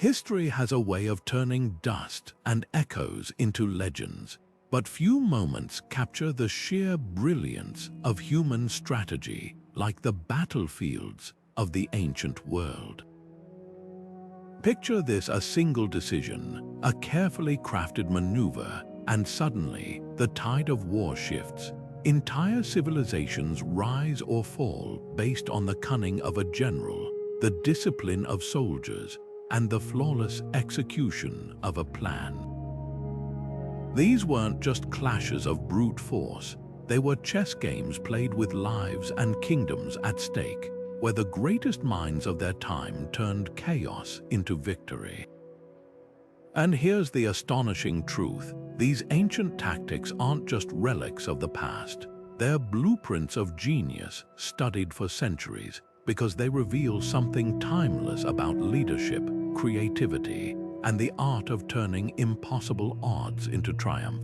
History has a way of turning dust and echoes into legends, but few moments capture the sheer brilliance of human strategy like the battlefields of the ancient world. Picture this: a single decision, a carefully crafted maneuver, and suddenly the tide of war shifts. Entire civilizations rise or fall based on the cunning of a general, the discipline of soldiers, and the flawless execution of a plan. These weren't just clashes of brute force, they were chess games played with lives and kingdoms at stake, where the greatest minds of their time turned chaos into victory. And here's the astonishing truth: these ancient tactics aren't just relics of the past, they're blueprints of genius studied for centuries, because they reveal something timeless about leadership, creativity, and the art of turning impossible odds into triumph.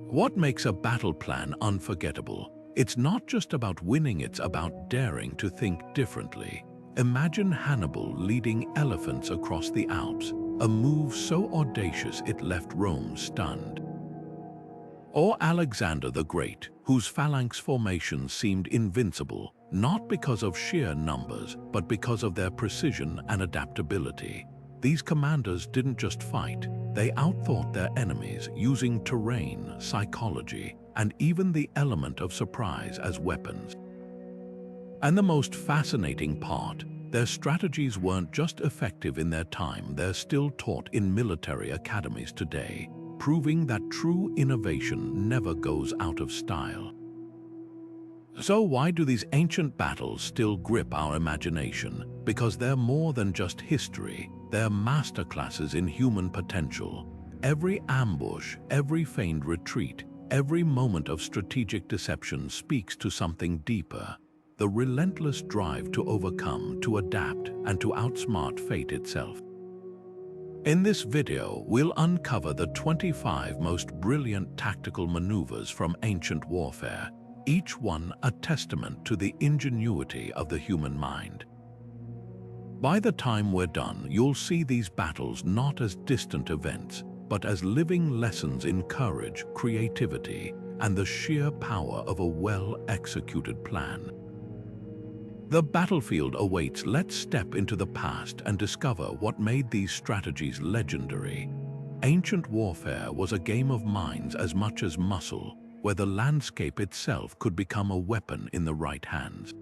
What makes a battle plan unforgettable? It's not just about winning, it's about daring to think differently. Imagine Hannibal leading elephants across the Alps, a move so audacious it left Rome stunned. Or Alexander the Great, whose phalanx formations seemed invincible, not because of sheer numbers, but because of their precision and adaptability. These commanders didn't just fight, they outthought their enemies, using terrain, psychology, and even the element of surprise as weapons. And the most fascinating part, their strategies weren't just effective in their time, they're still taught in military academies today, proving that true innovation never goes out of style. So why do these ancient battles still grip our imagination? Because they're more than just history, they're masterclasses in human potential. Every ambush, every feigned retreat, every moment of strategic deception speaks to something deeper: the relentless drive to overcome, to adapt, and to outsmart fate itself. In this video, we'll uncover the 25 most brilliant tactical maneuvers from ancient warfare, each one a testament to the ingenuity of the human mind. By the time we're done, you'll see these battles not as distant events, but as living lessons in courage, creativity, and the sheer power of a well-executed plan. The battlefield awaits. Let's step into the past and discover what made these strategies legendary. Ancient warfare was a game of minds as much as muscle, where the landscape itself could become a weapon in the right hands.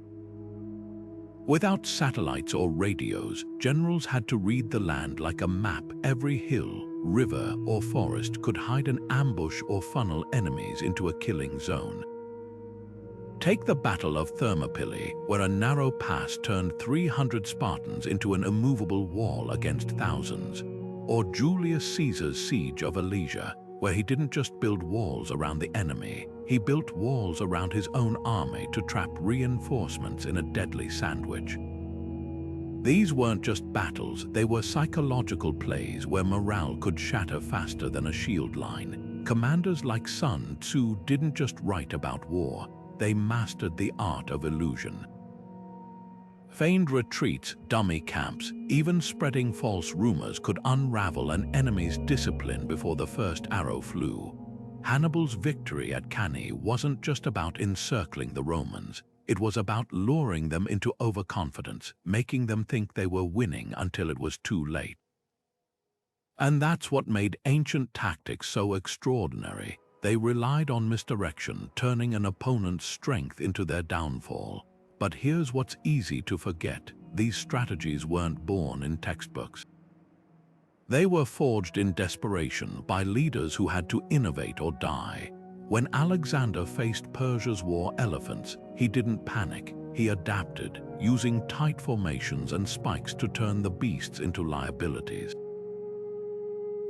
Without satellites or radios, generals had to read the land like a map. Every hill, river, or forest could hide an ambush or funnel enemies into a killing zone. Take the Battle of Thermopylae, where a narrow pass turned 300 Spartans into an immovable wall against thousands. Or Julius Caesar's siege of Alesia, where he didn't just build walls around the enemy, he built walls around his own army to trap reinforcements in a deadly sandwich. These weren't just battles, they were psychological plays where morale could shatter faster than a shield line. Commanders like Sun Tzu didn't just write about war, they mastered the art of illusion. Feigned retreats, dummy camps, even spreading false rumors could unravel an enemy's discipline before the first arrow flew. Hannibal's victory at Canney wasn't just about encircling the Romans, it was about luring them into overconfidence, making them think they were winning until it was too late. And that's what made ancient tactics so extraordinary. They relied on misdirection, turning an opponent's strength into their downfall. But here's what's easy to forget: these strategies weren't born in textbooks. They were forged in desperation by leaders who had to innovate or die. When Alexander faced Persia's war elephants, he didn't panic, he adapted, using tight formations and spikes to turn the beasts into liabilities.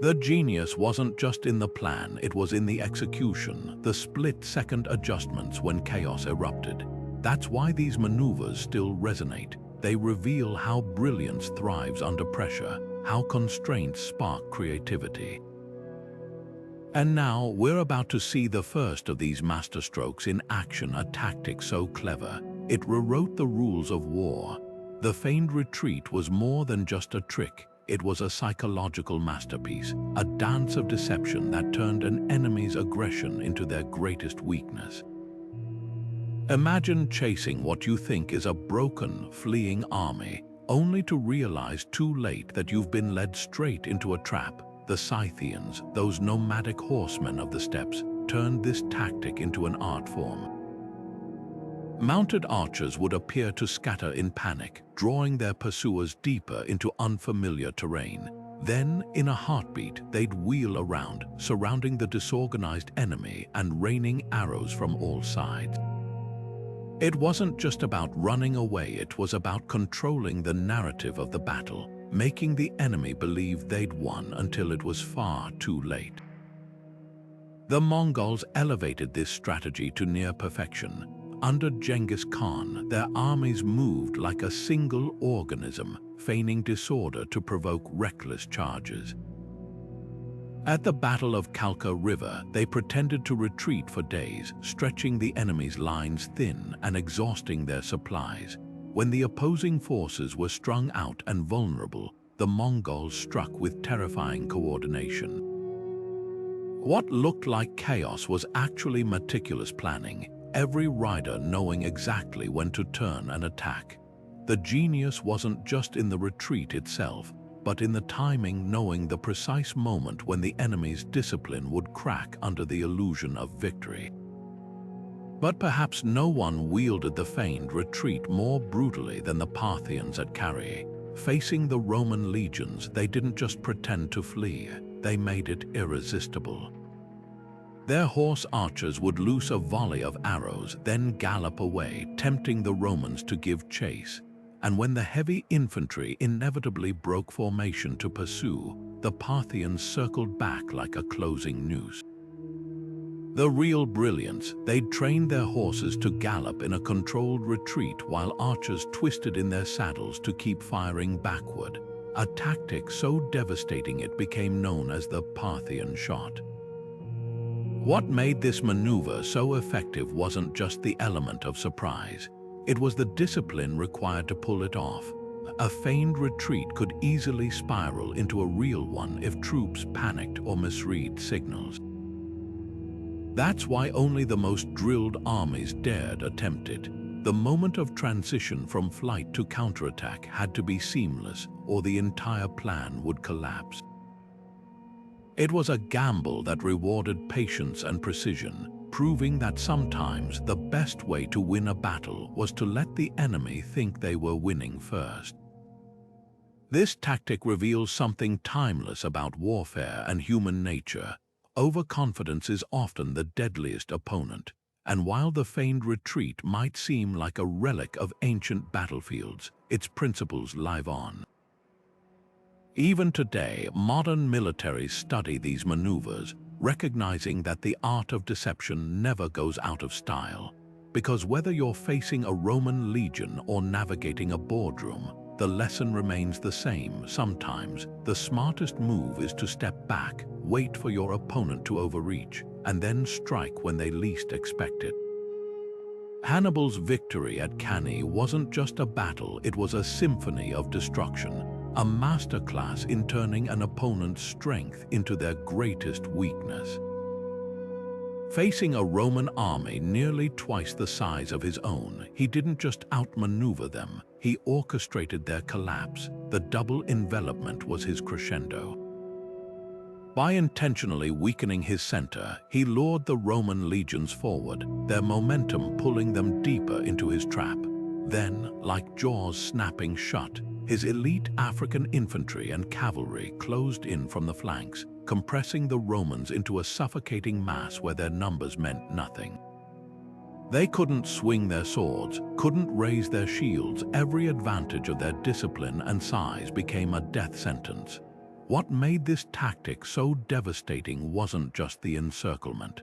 The genius wasn't just in the plan, it was in the execution, the split-second adjustments when chaos erupted. That's why these maneuvers still resonate. They reveal how brilliance thrives under pressure, how constraints spark creativity. And now we're about to see the first of these masterstrokes in action, a tactic so clever, it rewrote the rules of war. The feigned retreat was more than just a trick. It was a psychological masterpiece, a dance of deception that turned an enemy's aggression into their greatest weakness. Imagine chasing what you think is a broken, fleeing army, only to realize too late that you've been led straight into a trap. The Scythians, those nomadic horsemen of the steppes, turned this tactic into an art form. Mounted archers would appear to scatter in panic, drawing their pursuers deeper into unfamiliar terrain. Then, in a heartbeat, they'd wheel around, surrounding the disorganized enemy and raining arrows from all sides. It wasn't just about running away, it was about controlling the narrative of the battle, making the enemy believe they'd won until it was far too late. The Mongols elevated this strategy to near perfection. Under Genghis Khan, their armies moved like a single organism, feigning disorder to provoke reckless charges. At the Battle of Kalka River, they pretended to retreat for days, stretching the enemy's lines thin and exhausting their supplies. When the opposing forces were strung out and vulnerable, the Mongols struck with terrifying coordination. What looked like chaos was actually meticulous planning, every rider knowing exactly when to turn and attack. The genius wasn't just in the retreat itself, but in the timing, knowing the precise moment when the enemy's discipline would crack under the illusion of victory. But perhaps no one wielded the feigned retreat more brutally than the Parthians at Cannae. Facing the Roman legions, they didn't just pretend to flee, they made it irresistible. Their horse archers would loose a volley of arrows, then gallop away, tempting the Romans to give chase. And when the heavy infantry inevitably broke formation to pursue, the Parthians circled back like a closing noose. The real brilliance, they'd trained their horses to gallop in a controlled retreat while archers twisted in their saddles to keep firing backward, a tactic so devastating it became known as the Parthian shot. What made this maneuver so effective wasn't just the element of surprise. It was the discipline required to pull it off. A feigned retreat could easily spiral into a real one if troops panicked or misread signals. That's why only the most drilled armies dared attempt it. The moment of transition from flight to counterattack had to be seamless, or the entire plan would collapse. It was a gamble that rewarded patience and precision, proving that sometimes the best way to win a battle was to let the enemy think they were winning first. This tactic reveals something timeless about warfare and human nature. Overconfidence is often the deadliest opponent, and while the feigned retreat might seem like a relic of ancient battlefields, its principles live on. Even today, modern militaries study these maneuvers, recognizing that the art of deception never goes out of style. Because whether you're facing a Roman legion or navigating a boardroom, the lesson remains the same. Sometimes, the smartest move is to step back, wait for your opponent to overreach, and then strike when they least expect it. Hannibal's victory at Cannae wasn't just a battle, it was a symphony of destruction. A masterclass in turning an opponent's strength into their greatest weakness. Facing a Roman army nearly twice the size of his own, he didn't just outmaneuver them, he orchestrated their collapse. The double envelopment was his crescendo. By intentionally weakening his center, he lured the Roman legions forward, their momentum pulling them deeper into his trap. Then, like jaws snapping shut, his elite African infantry and cavalry closed in from the flanks, compressing the Romans into a suffocating mass where their numbers meant nothing. They couldn't swing their swords, couldn't raise their shields. Every advantage of their discipline and size became a death sentence. What made this tactic so devastating wasn't just the encirclement.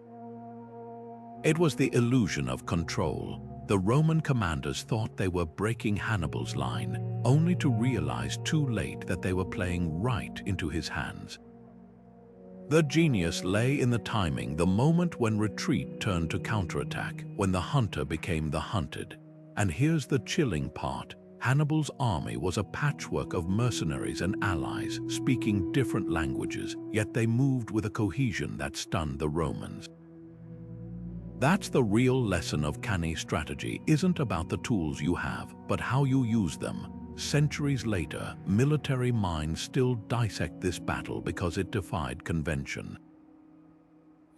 It was the illusion of control. The Roman commanders thought they were breaking Hannibal's line, only to realize too late that they were playing right into his hands. The genius lay in the timing, the moment when retreat turned to counterattack, when the hunter became the hunted. And here's the chilling part. Hannibal's army was a patchwork of mercenaries and allies speaking different languages, yet they moved with a cohesion that stunned the Romans. That's the real lesson of Cannae strategy isn't about the tools you have, but how you use them. Centuries later, military minds still dissect this battle because it defied convention.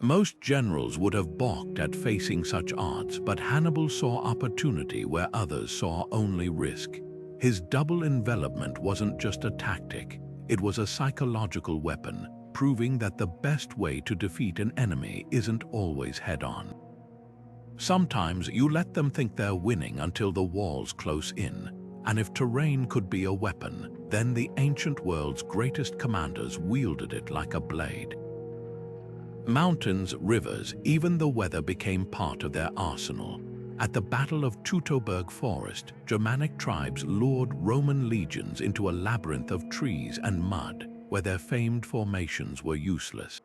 Most generals would have balked at facing such odds, but Hannibal saw opportunity where others saw only risk. His double envelopment wasn't just a tactic, it was a psychological weapon, proving that the best way to defeat an enemy isn't always head-on. Sometimes you let them think they're winning until the walls close in, and if terrain could be a weapon, then the ancient world's greatest commanders wielded it like a blade. Mountains, rivers, even the weather became part of their arsenal. At the Battle of Teutoburg Forest, Germanic tribes lured Roman legions into a labyrinth of trees and mud, where their famed formations were useless.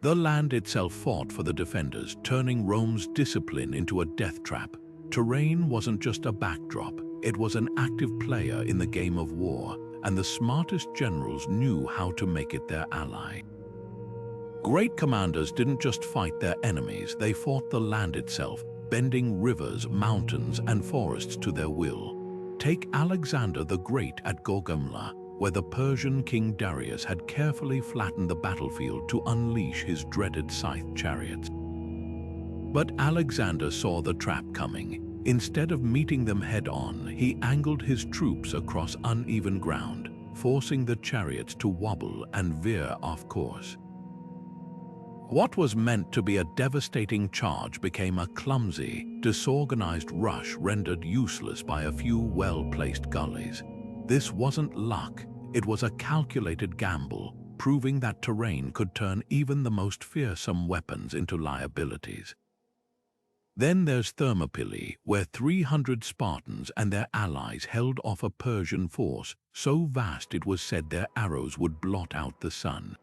The land itself fought for the defenders, turning Rome's discipline into a death trap. Terrain wasn't just a backdrop, it was an active player in the game of war, and the smartest generals knew how to make it their ally. Great commanders didn't just fight their enemies, they fought the land itself, bending rivers, mountains, and forests to their will. Take Alexander the Great at Gorgemler, where the Persian king Darius had carefully flattened the battlefield to unleash his dreaded scythe chariots. But Alexander saw the trap coming. Instead of meeting them head-on, he angled his troops across uneven ground, forcing the chariots to wobble and veer off course. What was meant to be a devastating charge became a clumsy, disorganized rush rendered useless by a few well-placed gullies. This wasn't luck, it was a calculated gamble, proving that terrain could turn even the most fearsome weapons into liabilities. Then there's Thermopylae, where 300 Spartans and their allies held off a Persian force so vast it was said their arrows would blot out the sun.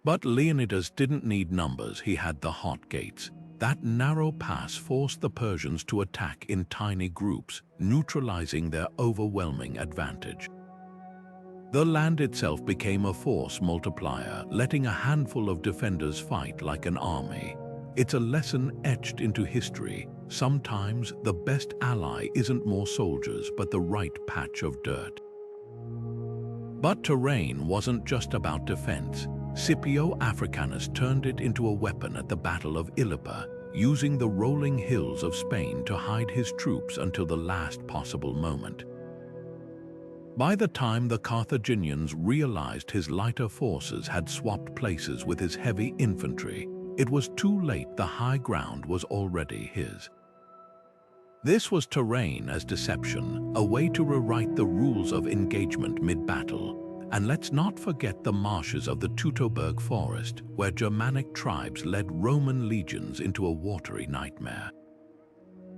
But Leonidas didn't need numbers, he had the Hot Gates. That narrow pass forced the Persians to attack in tiny groups, neutralizing their overwhelming advantage. The land itself became a force multiplier, letting a handful of defenders fight like an army. It's a lesson etched into history. Sometimes the best ally isn't more soldiers, but the right patch of dirt. But terrain wasn't just about defense. Scipio Africanus turned it into a weapon at the Battle of Ilipa, using the rolling hills of Spain to hide his troops until the last possible moment. By the time the Carthaginians realized his lighter forces had swapped places with his heavy infantry, it was too late. The high ground was already his. This was terrain as deception, a way to rewrite the rules of engagement mid-battle. And let's not forget the marshes of the Teutoburg Forest, where Germanic tribes led Roman legions into a watery nightmare.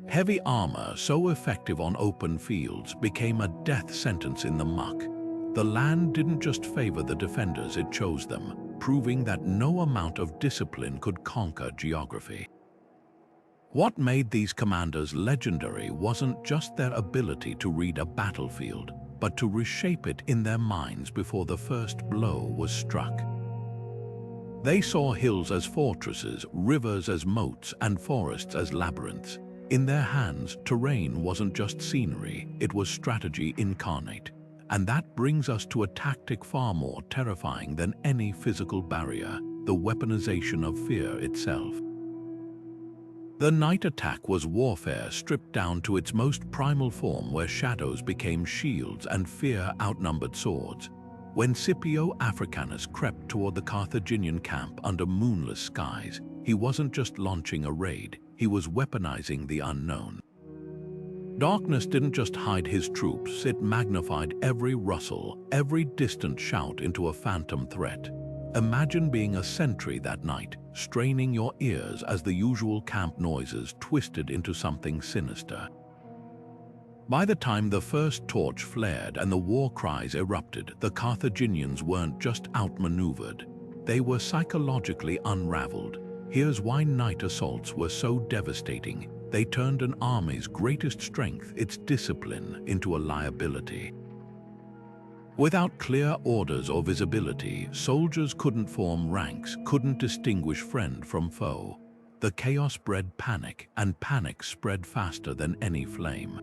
Heavy armor, so effective on open fields, became a death sentence in the muck. The land didn't just favor the defenders, it chose them, proving that no amount of discipline could conquer geography. What made these commanders legendary wasn't just their ability to read a battlefield, but to reshape it in their minds before the first blow was struck. They saw hills as fortresses, rivers as moats, and forests as labyrinths. In their hands, terrain wasn't just scenery, it was strategy incarnate. And that brings us to a tactic far more terrifying than any physical barrier, the weaponization of fear itself. The night attack was warfare stripped down to its most primal form, where shadows became shields and fear outnumbered swords. When Scipio Africanus crept toward the Carthaginian camp under moonless skies, he wasn't just launching a raid, he was weaponizing the unknown. Darkness didn't just hide his troops, it magnified every rustle, every distant shout into a phantom threat. Imagine being a sentry that night, straining your ears as the usual camp noises twisted into something sinister. By the time the first torch flared and the war cries erupted, the Carthaginians weren't just outmaneuvered, they were psychologically unraveled. Here's why night assaults were so devastating. they turned an army's greatest strength, its discipline, into a liability. Without clear orders or visibility, soldiers couldn't form ranks, couldn't distinguish friend from foe. The chaos bred panic, and panic spread faster than any flame.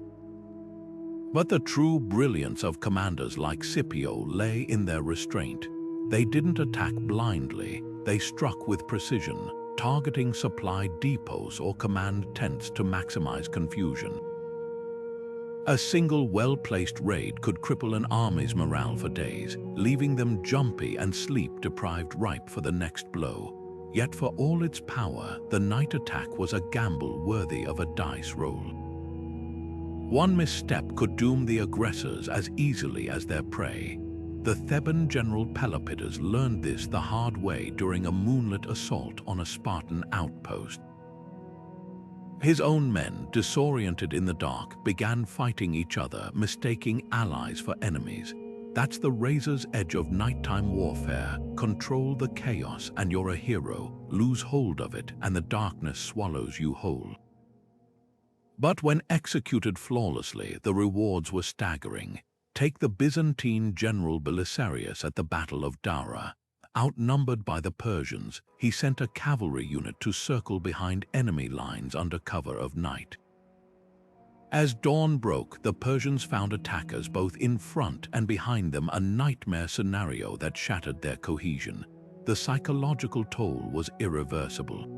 But the true brilliance of commanders like Scipio lay in their restraint. They didn't attack blindly, they struck with precision, targeting supply depots or command tents to maximize confusion. A single well-placed raid could cripple an army's morale for days, leaving them jumpy and sleep-deprived, ripe for the next blow. Yet for all its power, the night attack was a gamble worthy of a dice roll. One misstep could doom the aggressors as easily as their prey. The Theban general Pelopidas learned this the hard way during a moonlit assault on a Spartan outpost. His own men, disoriented in the dark, began fighting each other, mistaking allies for enemies. That's the razor's edge of nighttime warfare. Control the chaos and you're a hero. Lose hold of it and the darkness swallows you whole. But when executed flawlessly, the rewards were staggering. Take the Byzantine general Belisarius at the Battle of Dara. Outnumbered by the Persians, he sent a cavalry unit to circle behind enemy lines under cover of night. As dawn broke, the Persians found attackers both in front and behind them, a nightmare scenario that shattered their cohesion. The psychological toll was irreversible.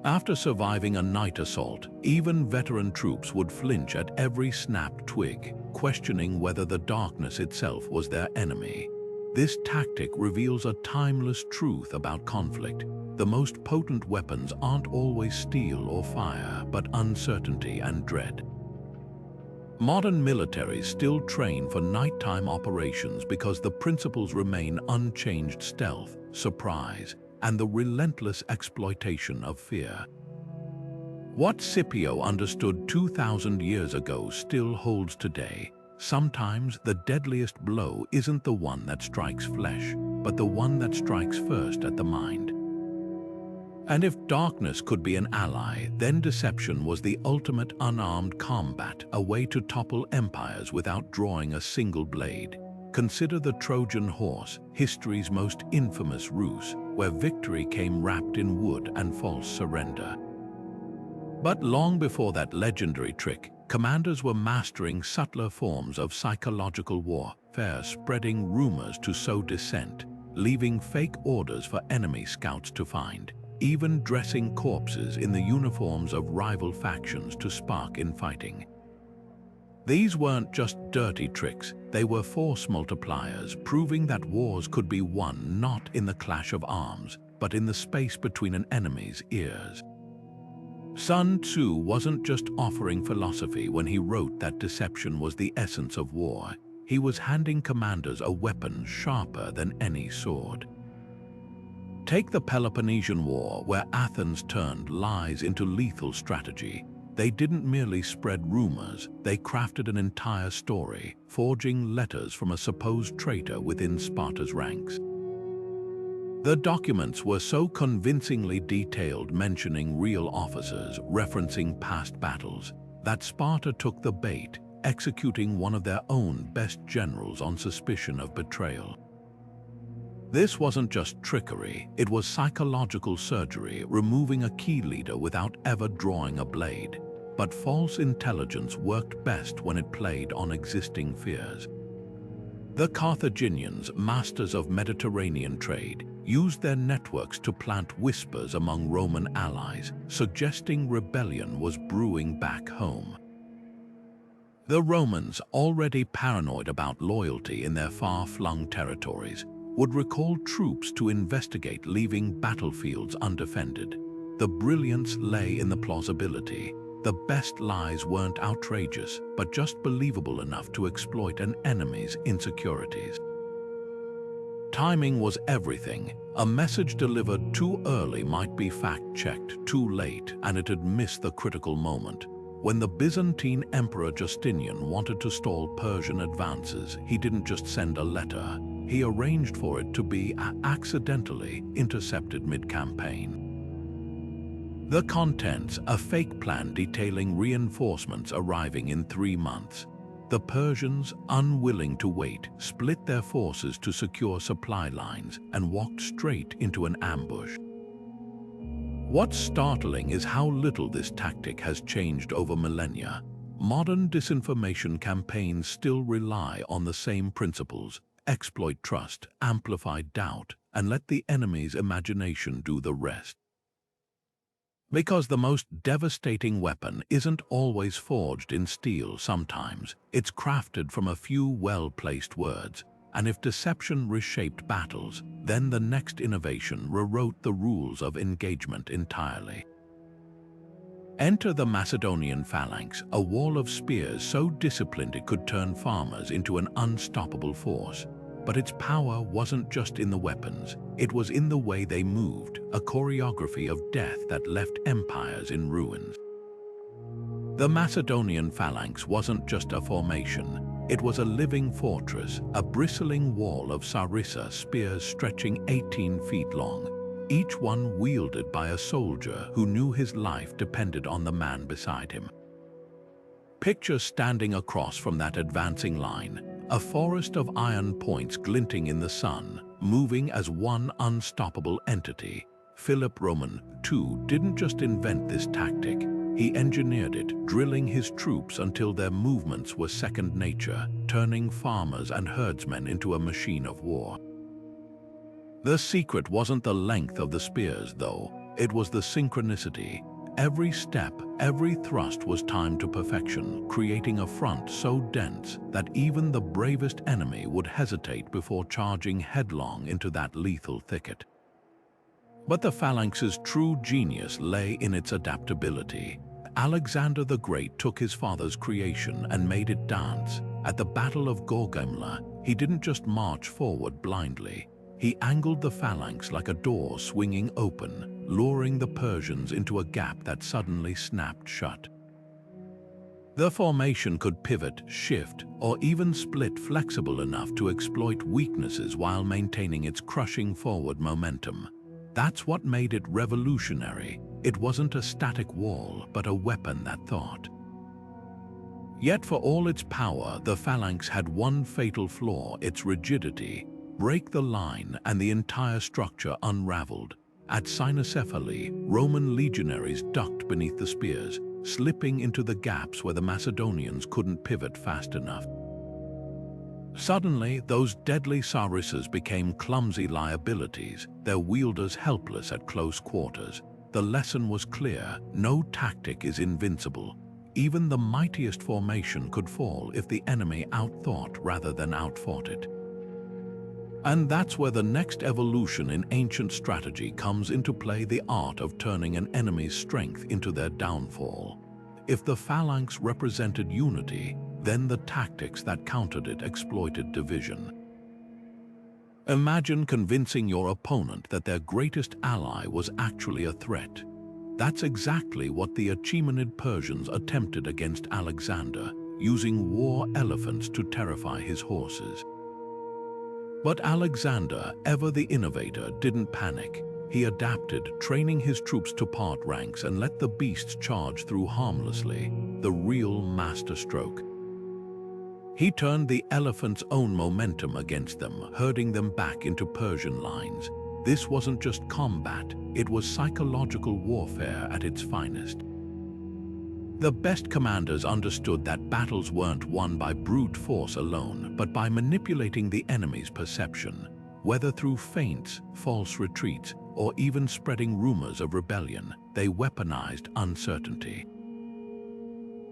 After surviving a night assault, even veteran troops would flinch at every snapped twig, questioning whether the darkness itself was their enemy. This tactic reveals a timeless truth about conflict. The most potent weapons aren't always steel or fire, but uncertainty and dread. Modern militaries still train for nighttime operations because the principles remain unchanged: stealth, surprise, and the relentless exploitation of fear. What Scipio understood 2,000 years ago still holds today. Sometimes the deadliest blow isn't the one that strikes flesh, but the one that strikes first at the mind. And if darkness could be an ally, then deception was the ultimate unarmed combat, a way to topple empires without drawing a single blade. Consider the Trojan horse, history's most infamous ruse, where victory came wrapped in wood and false surrender. But long before that legendary trick, commanders were mastering subtler forms of psychological warfare, spreading rumors to sow dissent, leaving fake orders for enemy scouts to find, even dressing corpses in the uniforms of rival factions to spark infighting. These weren't just dirty tricks, they were force multipliers, proving that wars could be won not in the clash of arms, but in the space between an enemy's ears. Sun Tzu wasn't just offering philosophy when he wrote that deception was the essence of war. He was handing commanders a weapon sharper than any sword. Take the Peloponnesian War, where Athens turned lies into lethal strategy. They didn't merely spread rumors, they crafted an entire story, forging letters from a supposed traitor within Sparta's ranks. The documents were so convincingly detailed, mentioning real officers, referencing past battles, that Sparta took the bait, executing one of their own best generals on suspicion of betrayal. This wasn't just trickery, it was psychological surgery, removing a key leader without ever drawing a blade. But false intelligence worked best when it played on existing fears. The Carthaginians, masters of Mediterranean trade, used their networks to plant whispers among Roman allies, suggesting rebellion was brewing back home. The Romans, already paranoid about loyalty in their far-flung territories, would recall troops to investigate, leaving battlefields undefended. The brilliance lay in the plausibility. The best lies weren't outrageous, but just believable enough to exploit an enemy's insecurities. Timing was everything. A message delivered too early might be fact-checked too late, and it'd miss the critical moment. When the Byzantine Emperor Justinian wanted to stall Persian advances, he didn't just send a letter. He arranged for it to be accidentally intercepted mid-campaign. The contents, a fake plan detailing reinforcements arriving in 3 months. The Persians, unwilling to wait, split their forces to secure supply lines and walked straight into an ambush. What's startling is how little this tactic has changed over millennia. Modern disinformation campaigns still rely on the same principles: exploit trust, amplify doubt, and let the enemy's imagination do the rest. Because the most devastating weapon isn't always forged in steel. Sometimes it's crafted from a few well-placed words, and if deception reshaped battles, then the next innovation rewrote the rules of engagement entirely. Enter the Macedonian Phalanx, a wall of spears so disciplined it could turn farmers into an unstoppable force. But its power wasn't just in the weapons, it was in the way they moved, a choreography of death that left empires in ruins. The Macedonian Phalanx wasn't just a formation, it was a living fortress, a bristling wall of sarissa spears stretching 18 feet long, each one wielded by a soldier who knew his life depended on the man beside him. Picture standing across from that advancing line, a forest of iron points glinting in the sun, moving as one unstoppable entity. Philip Roman, too, didn't just invent this tactic. He engineered it, drilling his troops until their movements were second nature, turning farmers and herdsmen into a machine of war. The secret wasn't the length of the spears, though. It was the synchronicity. Every step, every thrust was timed to perfection, creating a front so dense that even the bravest enemy would hesitate before charging headlong into that lethal thicket. But the phalanx's true genius lay in its adaptability. Alexander the Great took his father's creation and made it dance. At the Battle of Gorgemler, he didn't just march forward blindly. He angled the phalanx like a door swinging open, luring the Persians into a gap that suddenly snapped shut. The formation could pivot, shift, or even split, flexible enough to exploit weaknesses while maintaining its crushing forward momentum. That's what made it revolutionary. It wasn't a static wall, but a weapon that thought. Yet for all its power, the phalanx had one fatal flaw: its rigidity. Break the line and the entire structure unraveled. At Cynocephaly, Roman legionaries ducked beneath the spears, slipping into the gaps where the Macedonians couldn't pivot fast enough. Suddenly, those deadly sarissas became clumsy liabilities, their wielders helpless at close quarters. The lesson was clear: no tactic is invincible. Even the mightiest formation could fall if the enemy outthought rather than outfought it. And that's where the next evolution in ancient strategy comes into play: the art of turning an enemy's strength into their downfall. If the phalanx represented unity, then the tactics that countered it exploited division. Imagine convincing your opponent that their greatest ally was actually a threat. That's exactly what the Achaemenid Persians attempted against Alexander, using war elephants to terrify his horses. But Alexander, ever the innovator, didn't panic. He adapted, training his troops to part ranks and let the beasts charge through harmlessly, the real masterstroke. He turned the elephant's own momentum against them, herding them back into Persian lines. This wasn't just combat, it was psychological warfare at its finest. The best commanders understood that battles weren't won by brute force alone, but by manipulating the enemy's perception, whether through feints, false retreats, or even spreading rumors of rebellion. They weaponized uncertainty.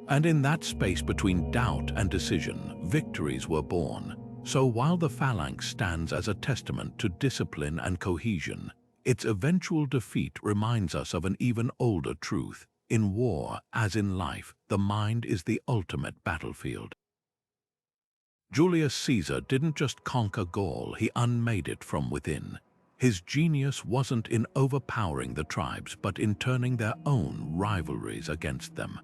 And in that space between doubt and decision, victories were born. So while the phalanx stands as a testament to discipline and cohesion, its eventual defeat reminds us of an even older truth. In war, as in life, the mind is the ultimate battlefield. Julius Caesar didn't just conquer Gaul, he unmade it from within. His genius wasn't in overpowering the tribes, but in turning their own rivalries against them.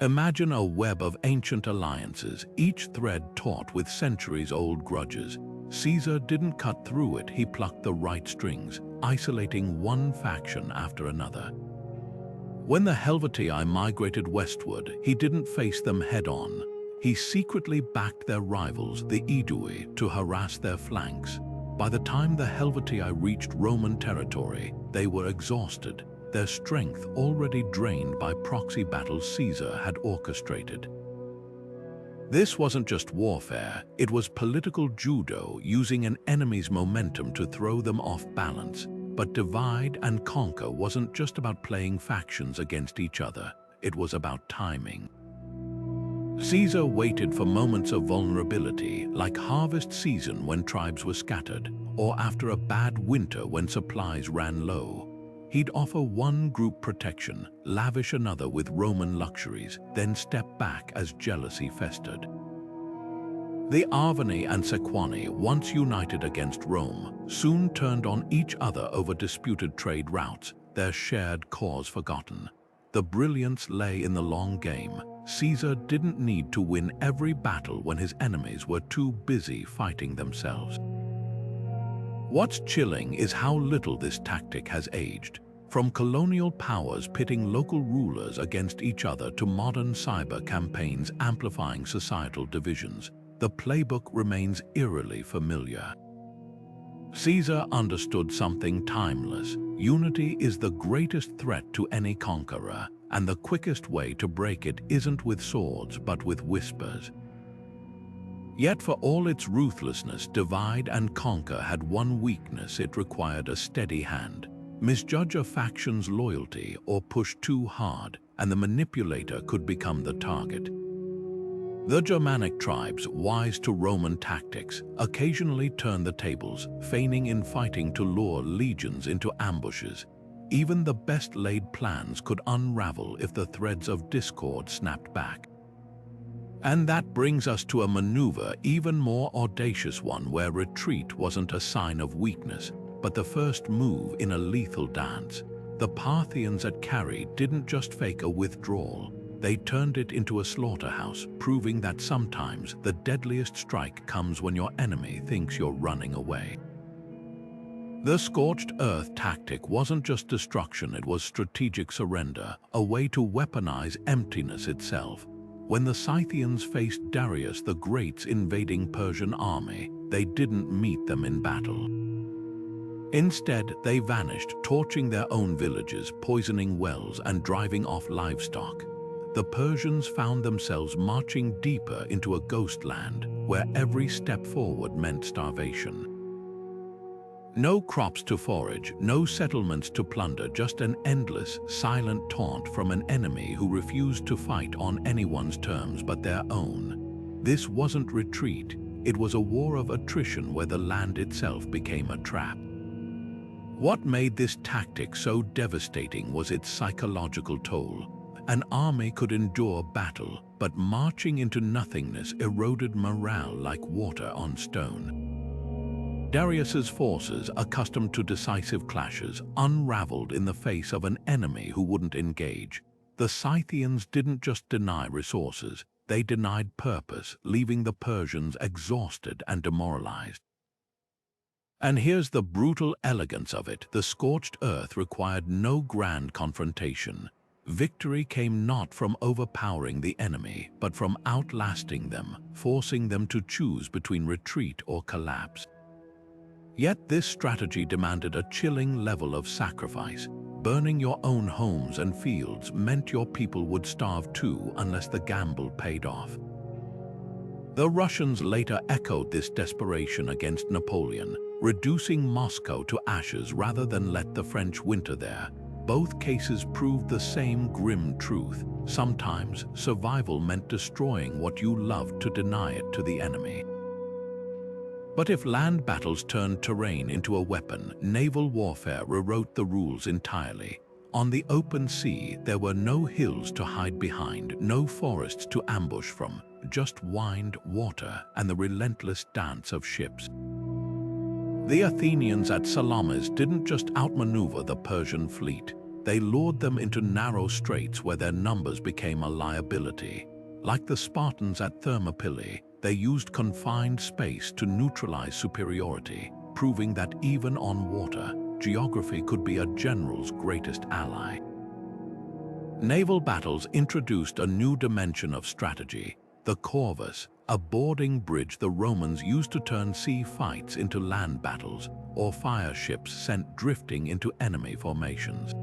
Imagine a web of ancient alliances, each thread taut with centuries-old grudges. Caesar didn't cut through it, he plucked the right strings, isolating one faction after another. When the Helvetii migrated westward, he didn't face them head-on. He secretly backed their rivals, the Aedui, to harass their flanks. By the time the Helvetii reached Roman territory, they were exhausted, their strength already drained by proxy battles Caesar had orchestrated. This wasn't just warfare, it was political judo, using an enemy's momentum to throw them off balance. But divide and conquer wasn't just about playing factions against each other, it was about timing. Caesar waited for moments of vulnerability, like harvest season when tribes were scattered, or after a bad winter when supplies ran low. He'd offer one group protection, lavish another with Roman luxuries, then step back as jealousy festered. The Arvani and Sequani, once united against Rome, soon turned on each other over disputed trade routes, their shared cause forgotten. The brilliance lay in the long game. Caesar didn't need to win every battle when his enemies were too busy fighting themselves. What's chilling is how little this tactic has aged. From colonial powers pitting local rulers against each other to modern cyber campaigns amplifying societal divisions, the playbook remains eerily familiar. Caesar understood something timeless. Unity is the greatest threat to any conqueror, and the quickest way to break it isn't with swords but with whispers. Yet for all its ruthlessness, divide and conquer had one weakness: it required a steady hand. Misjudge a faction's loyalty or push too hard, and the manipulator could become the target. The Germanic tribes, wise to Roman tactics, occasionally turned the tables, feigning infighting to lure legions into ambushes. Even the best-laid plans could unravel if the threads of discord snapped back. And that brings us to a maneuver even more audacious one, where retreat wasn't a sign of weakness, but the first move in a lethal dance. The Parthians at Carrhae didn't just fake a withdrawal, they turned it into a slaughterhouse, proving that sometimes the deadliest strike comes when your enemy thinks you're running away. The scorched earth tactic wasn't just destruction, it was strategic surrender, a way to weaponize emptiness itself. When the Scythians faced Darius the Great's invading Persian army, they didn't meet them in battle. Instead, they vanished, torching their own villages, poisoning wells, and driving off livestock. The Persians found themselves marching deeper into a ghost land, where every step forward meant starvation. No crops to forage, no settlements to plunder, just an endless, silent taunt from an enemy who refused to fight on anyone's terms but their own. This wasn't retreat, it was a war of attrition where the land itself became a trap. What made this tactic so devastating was its psychological toll. An army could endure battle, but marching into nothingness eroded morale like water on stone. Darius's forces, accustomed to decisive clashes, unraveled in the face of an enemy who wouldn't engage. The Scythians didn't just deny resources, they denied purpose, leaving the Persians exhausted and demoralized. And here's the brutal elegance of it: the scorched earth required no grand confrontation. Victory came not from overpowering the enemy, but from outlasting them, forcing them to choose between retreat or collapse. Yet this strategy demanded a chilling level of sacrifice. Burning your own homes and fields meant your people would starve too unless the gamble paid off. The Russians later echoed this desperation against Napoleon, reducing Moscow to ashes rather than let the French winter there. Both cases proved the same grim truth. Sometimes survival meant destroying what you loved to deny it to the enemy. But if land battles turned terrain into a weapon, naval warfare rewrote the rules entirely. On the open sea, there were no hills to hide behind, no forests to ambush from, just wind, water, and the relentless dance of ships. The Athenians at Salamis didn't just outmaneuver the Persian fleet, they lured them into narrow straits where their numbers became a liability. Like the Spartans at Thermopylae, They used confined space to neutralize superiority, proving that even on water, geography could be a general's greatest ally. Naval battles introduced a new dimension of strategy, the Corvus, a boarding bridge the Romans used to turn sea fights into land battles, or fire ships sent drifting into enemy formations.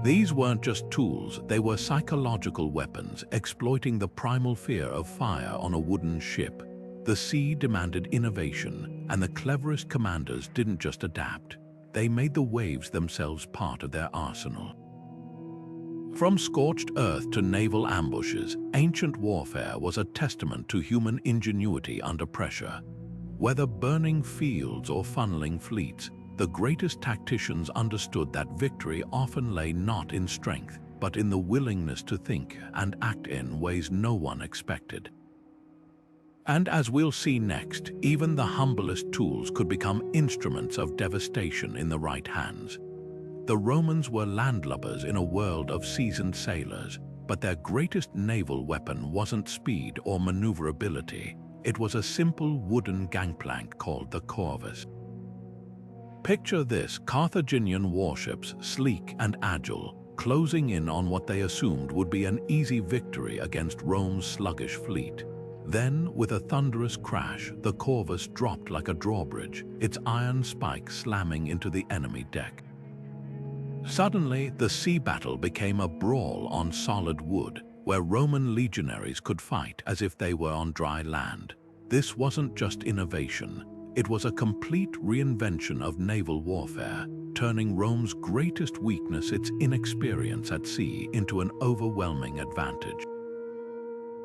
These weren't just tools, they were psychological weapons, exploiting the primal fear of fire on a wooden ship. The sea demanded innovation, and the cleverest commanders didn't just adapt. They made the waves themselves part of their arsenal. From scorched earth to naval ambushes, ancient warfare was a testament to human ingenuity under pressure. Whether burning fields or funneling fleets, the greatest tacticians understood that victory often lay not in strength, but in the willingness to think and act in ways no one expected. And as we'll see next, even the humblest tools could become instruments of devastation in the right hands. The Romans were landlubbers in a world of seasoned sailors, but their greatest naval weapon wasn't speed or maneuverability. It was a simple wooden gangplank called the Corvus. Picture this: Carthaginian warships, sleek and agile, closing in on what they assumed would be an easy victory against Rome's sluggish fleet. Then, with a thunderous crash, the Corvus dropped like a drawbridge, its iron spike slamming into the enemy deck. Suddenly, the sea battle became a brawl on solid wood, where Roman legionaries could fight as if they were on dry land. This wasn't just innovation, it was a complete reinvention of naval warfare, turning Rome's greatest weakness, its inexperience at sea, into an overwhelming advantage.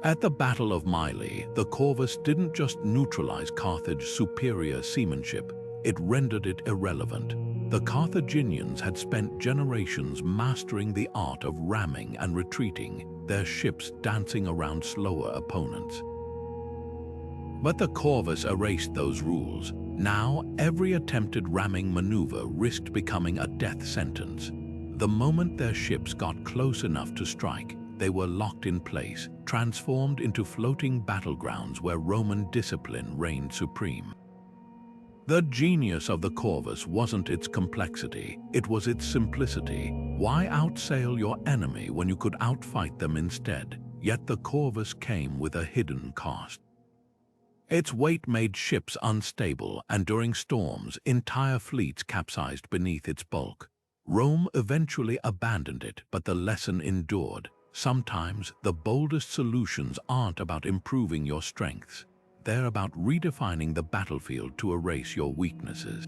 At the Battle of Mylae, the Corvus didn't just neutralize Carthage's superior seamanship, it rendered it irrelevant. The Carthaginians had spent generations mastering the art of ramming and retreating, their ships dancing around slower opponents. But the Corvus erased those rules. Now, every attempted ramming maneuver risked becoming a death sentence. The moment their ships got close enough to strike, they were locked in place, transformed into floating battlegrounds where Roman discipline reigned supreme. The genius of the Corvus wasn't its complexity, it was its simplicity. Why outsail your enemy when you could outfight them instead? Yet the Corvus came with a hidden cost. Its weight made ships unstable, and during storms, entire fleets capsized beneath its bulk. Rome eventually abandoned it, but the lesson endured. Sometimes, the boldest solutions aren't about improving your strengths. They're about redefining the battlefield to erase your weaknesses.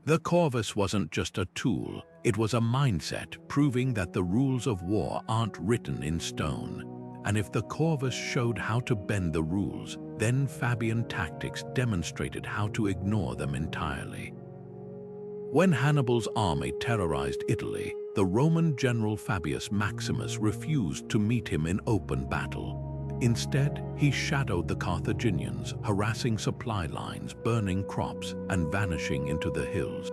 The Corvus wasn't just a tool, it was a mindset, proving that the rules of war aren't written in stone. And if the Corvus showed how to bend the rules, then Fabian tactics demonstrated how to ignore them entirely. When Hannibal's army terrorized Italy, the Roman general Fabius Maximus refused to meet him in open battle. Instead, he shadowed the Carthaginians, harassing supply lines, burning crops, and vanishing into the hills.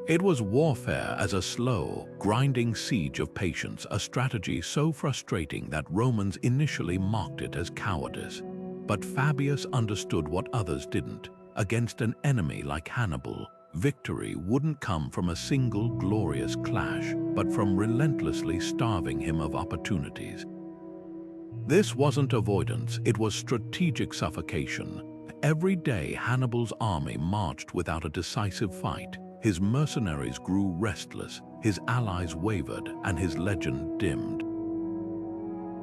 It was warfare as a slow, grinding siege of patience, a strategy so frustrating that Romans initially mocked it as cowardice. But Fabius understood what others didn't. Against an enemy like Hannibal, victory wouldn't come from a single glorious clash, but from relentlessly starving him of opportunities. This wasn't avoidance, it was strategic suffocation. Every day Hannibal's army marched without a decisive fight. His mercenaries grew restless, his allies wavered, and his legend dimmed.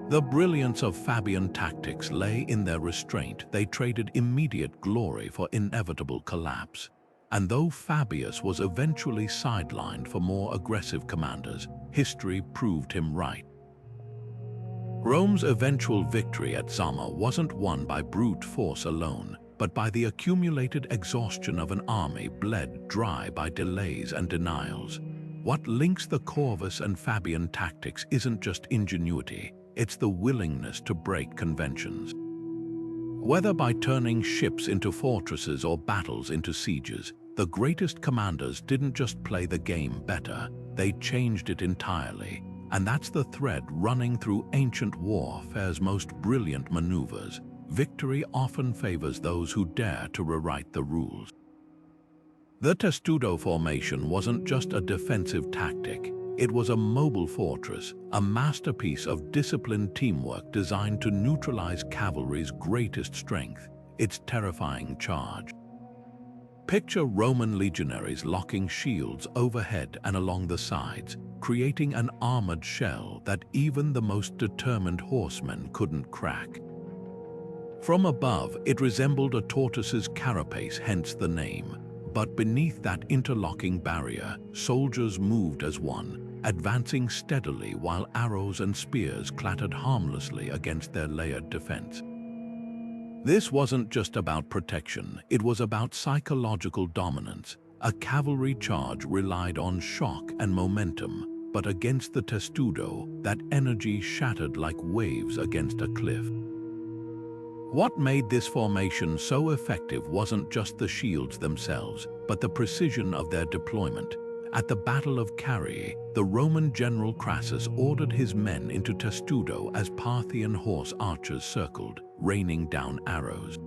The brilliance of Fabian tactics lay in their restraint. They traded immediate glory for inevitable collapse. And though Fabius was eventually sidelined for more aggressive commanders, history proved him right. Rome's eventual victory at Zama wasn't won by brute force alone, but by the accumulated exhaustion of an army bled dry by delays and denials. What links the Corvus and Fabian tactics isn't just ingenuity, it's the willingness to break conventions. Whether by turning ships into fortresses or battles into sieges, the greatest commanders didn't just play the game better, they changed it entirely. And that's the thread running through ancient warfare's most brilliant maneuvers. Victory often favors those who dare to rewrite the rules. The Testudo Formation wasn't just a defensive tactic. It was a mobile fortress, a masterpiece of disciplined teamwork designed to neutralize cavalry's greatest strength, its terrifying charge. Picture Roman legionaries locking shields overhead and along the sides, creating an armored shell that even the most determined horsemen couldn't crack. From above, it resembled a tortoise's carapace, hence the name. But beneath that interlocking barrier, soldiers moved as one, advancing steadily while arrows and spears clattered harmlessly against their layered defense. This wasn't just about protection, it was about psychological dominance. A cavalry charge relied on shock and momentum, but against the Testudo, that energy shattered like waves against a cliff. What made this formation so effective wasn't just the shields themselves, but the precision of their deployment. At the Battle of Cannae, the Roman general Crassus ordered his men into Testudo as Parthian horse archers circled, raining down arrows.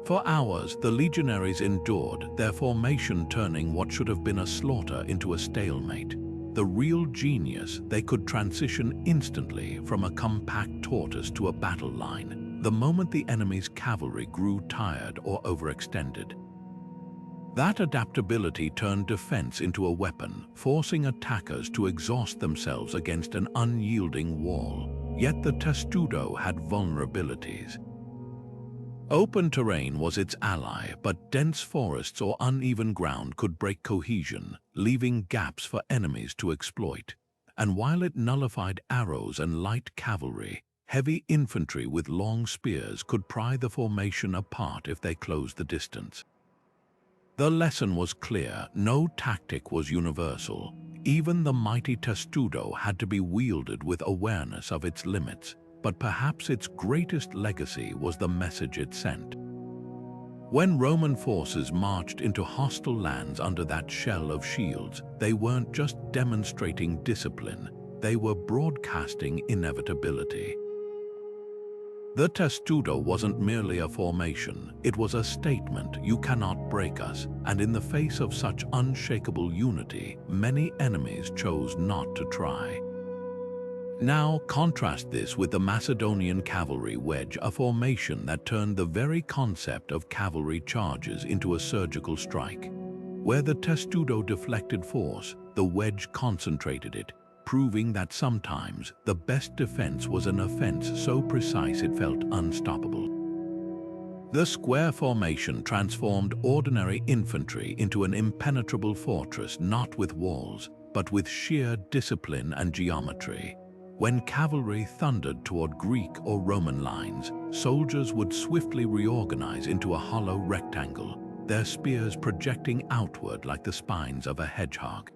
For hours, the legionaries endured, their formation turning what should have been a slaughter into a stalemate. The real genius, they could transition instantly from a compact tortoise to a battle line, the moment the enemy's cavalry grew tired or overextended. That adaptability turned defense into a weapon, forcing attackers to exhaust themselves against an unyielding wall. Yet the Testudo had vulnerabilities. Open terrain was its ally, but dense forests or uneven ground could break cohesion, leaving gaps for enemies to exploit. And while it nullified arrows and light cavalry, heavy infantry with long spears could pry the formation apart if they closed the distance. The lesson was clear: no tactic was universal. Even the mighty Testudo had to be wielded with awareness of its limits, but perhaps its greatest legacy was the message it sent. When Roman forces marched into hostile lands under that shell of shields, they weren't just demonstrating discipline, they were broadcasting inevitability. The Testudo wasn't merely a formation, it was a statement: you cannot break us, and in the face of such unshakable unity, many enemies chose not to try. Now contrast this with the Macedonian cavalry wedge, a formation that turned the very concept of cavalry charges into a surgical strike. Where the Testudo deflected force, the wedge concentrated it, proving that sometimes the best defense was an offense so precise it felt unstoppable. The square formation transformed ordinary infantry into an impenetrable fortress, not with walls, but with sheer discipline and geometry. When cavalry thundered toward Greek or Roman lines, soldiers would swiftly reorganize into a hollow rectangle, their spears projecting outward like the spines of a hedgehog.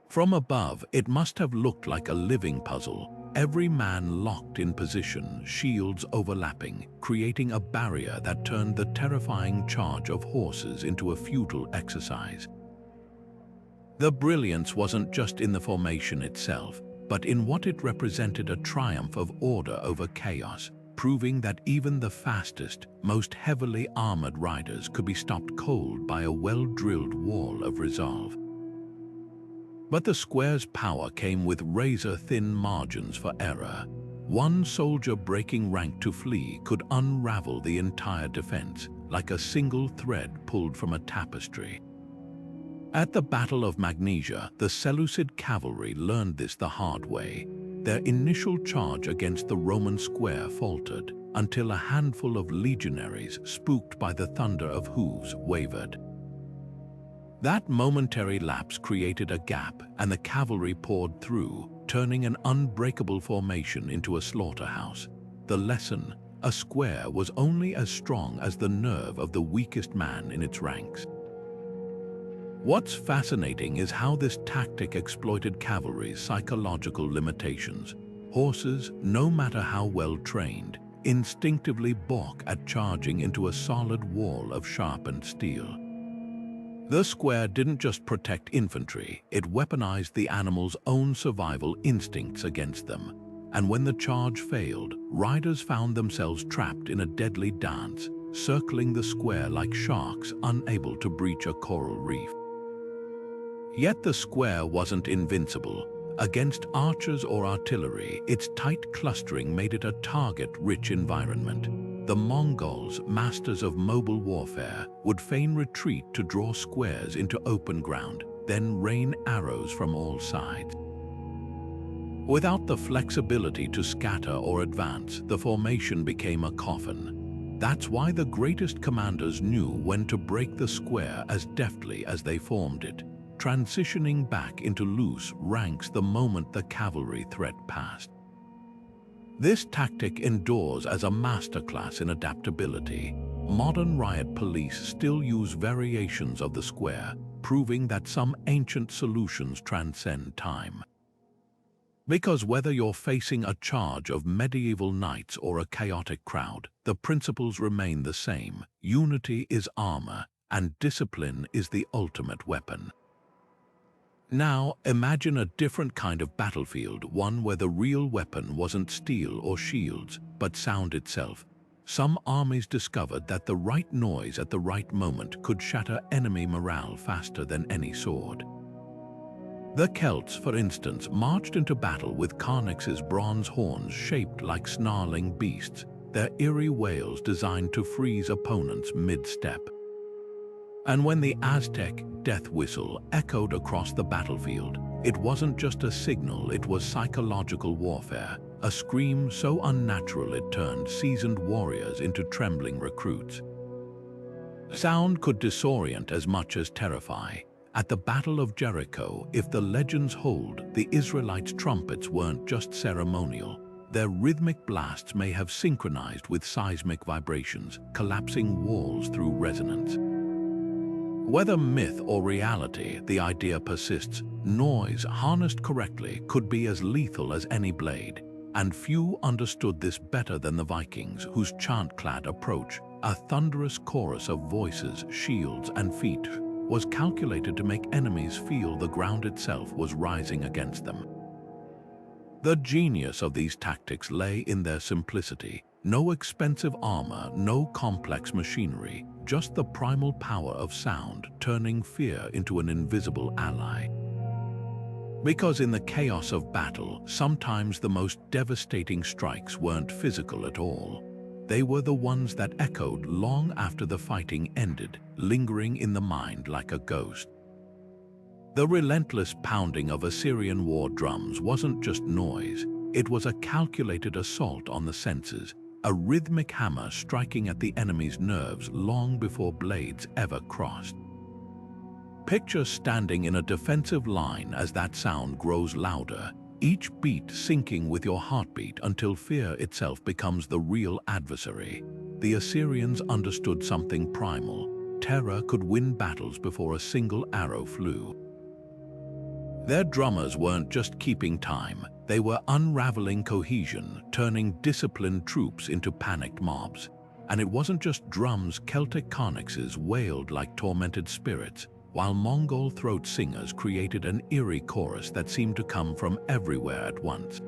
From above, it must have looked like a living puzzle, every man locked in position, shields overlapping, creating a barrier that turned the terrifying charge of horses into a futile exercise. The brilliance wasn't just in the formation itself, but in what it represented: a triumph of order over chaos, proving that even the fastest, most heavily armored riders could be stopped cold by a well-drilled wall of resolve. But the square's power came with razor-thin margins for error. One soldier breaking rank to flee could unravel the entire defense, like a single thread pulled from a tapestry. At the Battle of Magnesia, the Seleucid cavalry learned this the hard way. Their initial charge against the Roman square faltered, until a handful of legionaries, spooked by the thunder of hooves, wavered. That momentary lapse created a gap, and the cavalry poured through, turning an unbreakable formation into a slaughterhouse. The lesson: a square was only as strong as the nerve of the weakest man in its ranks. What's fascinating is how this tactic exploited cavalry's psychological limitations. Horses, no matter how well trained, instinctively balk at charging into a solid wall of sharpened steel. The square didn't just protect infantry, it weaponized the animal's own survival instincts against them. And when the charge failed, riders found themselves trapped in a deadly dance, circling the square like sharks unable to breach a coral reef. Yet the square wasn't invincible. Against archers or artillery, its tight clustering made it a target-rich environment. The Mongols, masters of mobile warfare, would feign retreat to draw squares into open ground, then rain arrows from all sides. Without the flexibility to scatter or advance, the formation became a coffin. That's why the greatest commanders knew when to break the square as deftly as they formed it, transitioning back into loose ranks the moment the cavalry threat passed. This tactic endures as a masterclass in adaptability. Modern riot police still use variations of the square, proving that some ancient solutions transcend time. Because whether you're facing a charge of medieval knights or a chaotic crowd, the principles remain the same. Unity is armor, and discipline is the ultimate weapon. Now, imagine a different kind of battlefield, one where the real weapon wasn't steel or shields, but sound itself. Some armies discovered that the right noise at the right moment could shatter enemy morale faster than any sword. The Celts, for instance, marched into battle with Carnyx's bronze horns shaped like snarling beasts, their eerie wails designed to freeze opponents mid-step. And when the Aztec death whistle echoed across the battlefield, it wasn't just a signal, it was psychological warfare, a scream so unnatural it turned seasoned warriors into trembling recruits. Sound could disorient as much as terrify. At the Battle of Jericho, if the legends hold, the Israelites' trumpets weren't just ceremonial. Their rhythmic blasts may have synchronized with seismic vibrations, collapsing walls through resonance. Whether myth or reality, the idea persists. Noise, harnessed correctly, could be as lethal as any blade. And few understood this better than the Vikings, whose chant-clad approach, a thunderous chorus of voices, shields, and feet, was calculated to make enemies feel the ground itself was rising against them. The genius of these tactics lay in their simplicity. No expensive armor, no complex machinery, just the primal power of sound turning fear into an invisible ally. Because in the chaos of battle, sometimes the most devastating strikes weren't physical at all. They were the ones that echoed long after the fighting ended, lingering in the mind like a ghost. The relentless pounding of Assyrian war drums wasn't just noise, it was a calculated assault on the senses, a rhythmic hammer striking at the enemy's nerves long before blades ever crossed. Picture standing in a defensive line as that sound grows louder, each beat syncing with your heartbeat until fear itself becomes the real adversary. The Assyrians understood something primal. Terror could win battles before a single arrow flew. Their drummers weren't just keeping time, they were unraveling cohesion, turning disciplined troops into panicked mobs. And it wasn't just drums. Celtic Carnyxes wailed like tormented spirits, while Mongol throat singers created an eerie chorus that seemed to come from everywhere at once.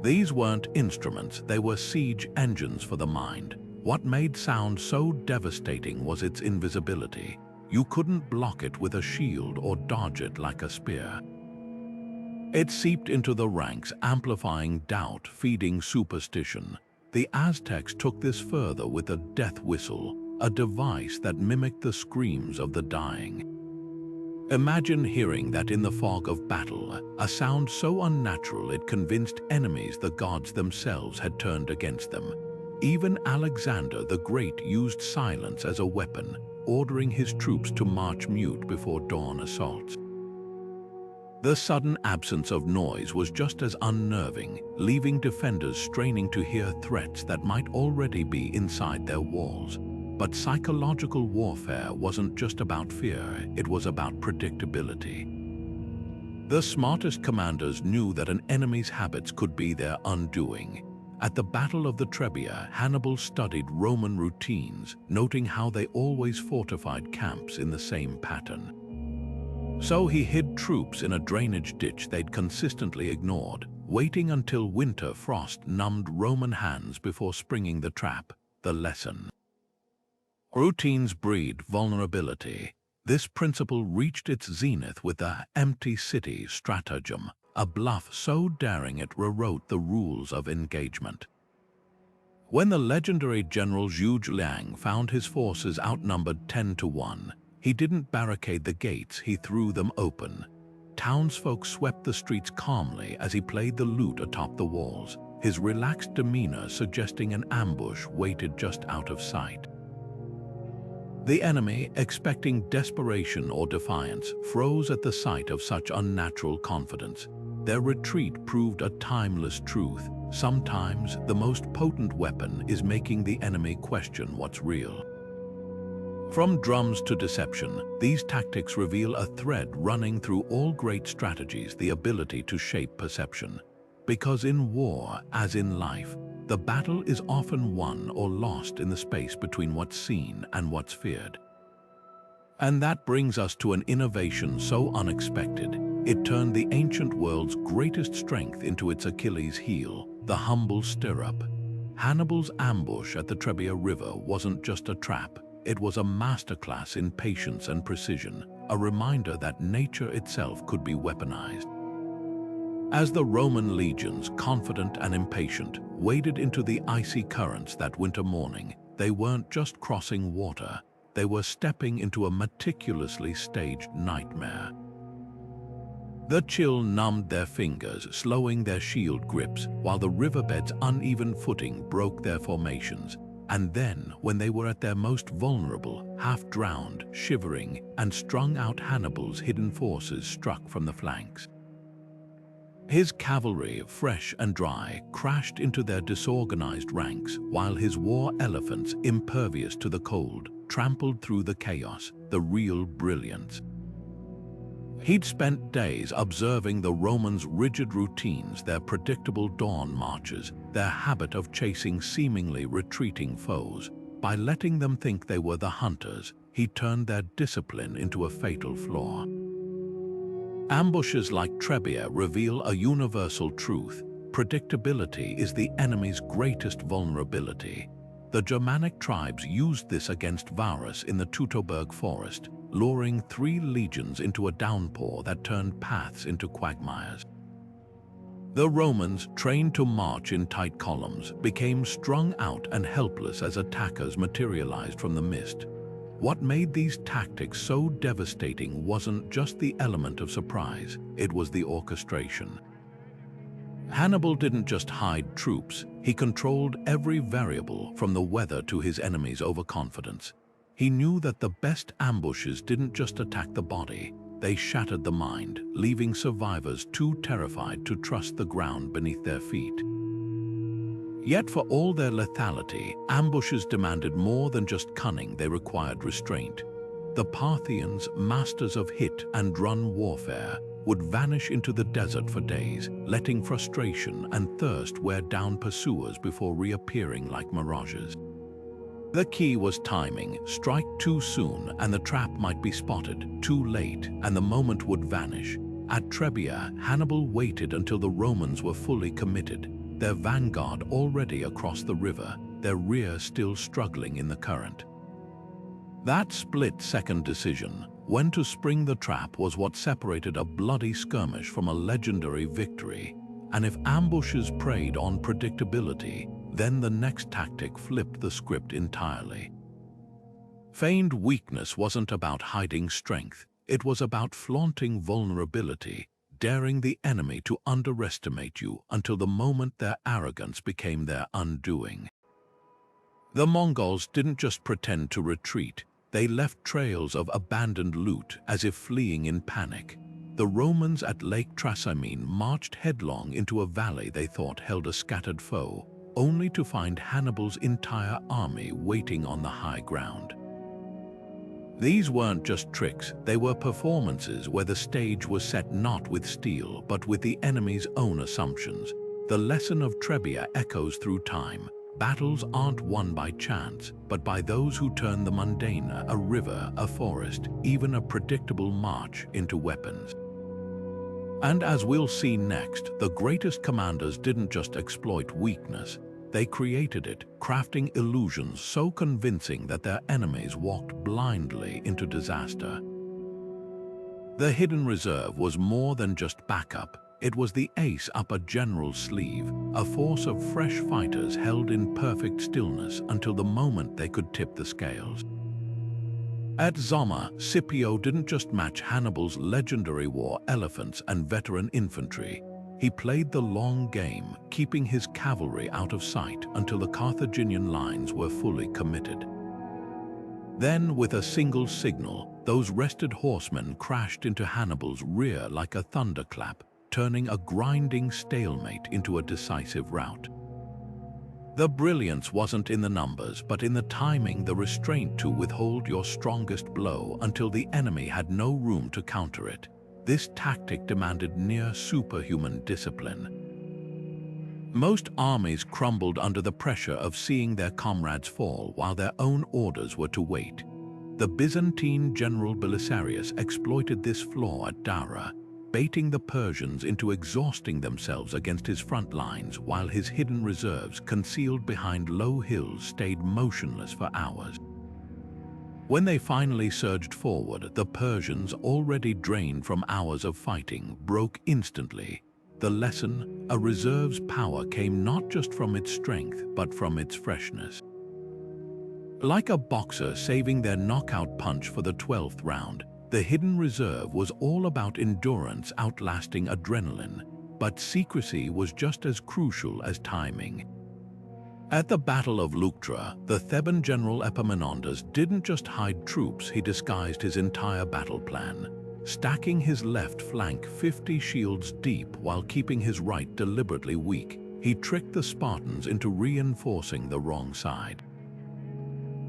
These weren't instruments, they were siege engines for the mind. What made sound so devastating was its invisibility. You couldn't block it with a shield or dodge it like a spear. It seeped into the ranks, amplifying doubt, feeding superstition. The Aztecs took this further with a death whistle, a device that mimicked the screams of the dying. Imagine hearing that in the fog of battle, a sound so unnatural it convinced enemies the gods themselves had turned against them. Even Alexander the Great used silence as a weapon, ordering his troops to march mute before dawn assaults. The sudden absence of noise was just as unnerving, leaving defenders straining to hear threats that might already be inside their walls. But psychological warfare wasn't just about fear, it was about predictability. The smartest commanders knew that an enemy's habits could be their undoing, At the Battle of the Trebia, Hannibal studied Roman routines, noting how they always fortified camps in the same pattern. So he hid troops in a drainage ditch they'd consistently ignored, waiting until winter frost numbed Roman hands before springing the trap. The lesson: routines breed vulnerability. This principle reached its zenith with the empty city stratagem, a bluff so daring it rewrote the rules of engagement. When the legendary general Julius found his forces outnumbered 10-1, he didn't barricade the gates, he threw them open. Townsfolk swept the streets calmly as he played the lute atop the walls, his relaxed demeanor suggesting an ambush waited just out of sight. The enemy, expecting desperation or defiance, froze at the sight of such unnatural confidence. Their retreat proved a timeless truth. Sometimes the most potent weapon is making the enemy question what's real. From drums to deception, these tactics reveal a thread running through all great strategies: the ability to shape perception. Because in war, as in life, the battle is often won or lost in the space between what's seen and what's feared. And that brings us to an innovation so unexpected, it turned the ancient world's greatest strength into its Achilles' heel: the humble stirrup. Hannibal's ambush at the Trebia River wasn't just a trap, it was a masterclass in patience and precision, a reminder that nature itself could be weaponized. As the Roman legions, confident and impatient, waded into the icy currents that winter morning, they weren't just crossing water, they were stepping into a meticulously staged nightmare. The chill numbed their fingers, slowing their shield grips, while the riverbed's uneven footing broke their formations. And then, when they were at their most vulnerable, half-drowned, shivering, and strung out, Hannibal's hidden forces struck from the flanks. His cavalry, fresh and dry, crashed into their disorganized ranks, while his war elephants, impervious to the cold, trampled through the chaos, the real brilliance. He'd spent days observing the Romans' rigid routines, their predictable dawn marches, their habit of chasing seemingly retreating foes. By letting them think they were the hunters, he turned their discipline into a fatal flaw. Ambushes like Trebia reveal a universal truth: predictability is the enemy's greatest vulnerability. The Germanic tribes used this against Varus in the Teutoburg forest, luring 3 legions into a downpour that turned paths into quagmires. The Romans, trained to march in tight columns, became strung out and helpless as attackers materialized from the mist. What made these tactics so devastating wasn't just the element of surprise, it was the orchestration. Hannibal didn't just hide troops, he controlled every variable, from the weather to his enemy's overconfidence. He knew that the best ambushes didn't just attack the body, they shattered the mind, leaving survivors too terrified to trust the ground beneath their feet. Yet for all their lethality, ambushes demanded more than just cunning, they required restraint. The Parthians, masters of hit and run warfare, would vanish into the desert for days, letting frustration and thirst wear down pursuers before reappearing like mirages. The key was timing: strike too soon and the trap might be spotted, too late and the moment would vanish. At Trebia, Hannibal waited until the Romans were fully committed, their vanguard already across the river, their rear still struggling in the current. That split-second decision, when to spring the trap, was what separated a bloody skirmish from a legendary victory. And if ambushes preyed on predictability, then the next tactic flipped the script entirely. Feigned weakness wasn't about hiding strength, it was about flaunting vulnerability, daring the enemy to underestimate you until the moment their arrogance became their undoing. The Mongols didn't just pretend to retreat, they left trails of abandoned loot as if fleeing in panic. The Romans at Lake Trasimene marched headlong into a valley they thought held a scattered foe, only to find Hannibal's entire army waiting on the high ground. These weren't just tricks, they were performances where the stage was set not with steel but with the enemy's own assumptions. The lesson of Trebia echoes through time. Battles aren't won by chance, but by those who turn the mundane, a river, a forest, even a predictable march into weapons. And as we'll see next, the greatest commanders didn't just exploit weakness, they created it, crafting illusions so convincing that their enemies walked blindly into disaster. The hidden reserve was more than just backup. It was the ace up a general's sleeve, a force of fresh fighters held in perfect stillness until the moment they could tip the scales. At Zama, Scipio didn't just match Hannibal's legendary war elephants and veteran infantry. He played the long game, keeping his cavalry out of sight until the Carthaginian lines were fully committed. Then, with a single signal, those rested horsemen crashed into Hannibal's rear like a thunderclap, turning a grinding stalemate into a decisive rout. The brilliance wasn't in the numbers, but in the timing, the restraint to withhold your strongest blow until the enemy had no room to counter it. This tactic demanded near superhuman discipline. Most armies crumbled under the pressure of seeing their comrades fall while their own orders were to wait. The Byzantine general Belisarius exploited this flaw at Dara, baiting the Persians into exhausting themselves against his front lines while his hidden reserves concealed behind low hills stayed motionless for hours. When they finally surged forward, the Persians, already drained from hours of fighting, broke instantly. The lesson: a reserve's power came not just from its strength, but from its freshness. Like a boxer saving their knockout punch for the 12th round, the hidden reserve was all about endurance outlasting adrenaline, but secrecy was just as crucial as timing. At the Battle of Leuctra, the Theban general Epaminondas didn't just hide troops, he disguised his entire battle plan, stacking his left flank 50 shields deep while keeping his right deliberately weak. He tricked the Spartans into reinforcing the wrong side.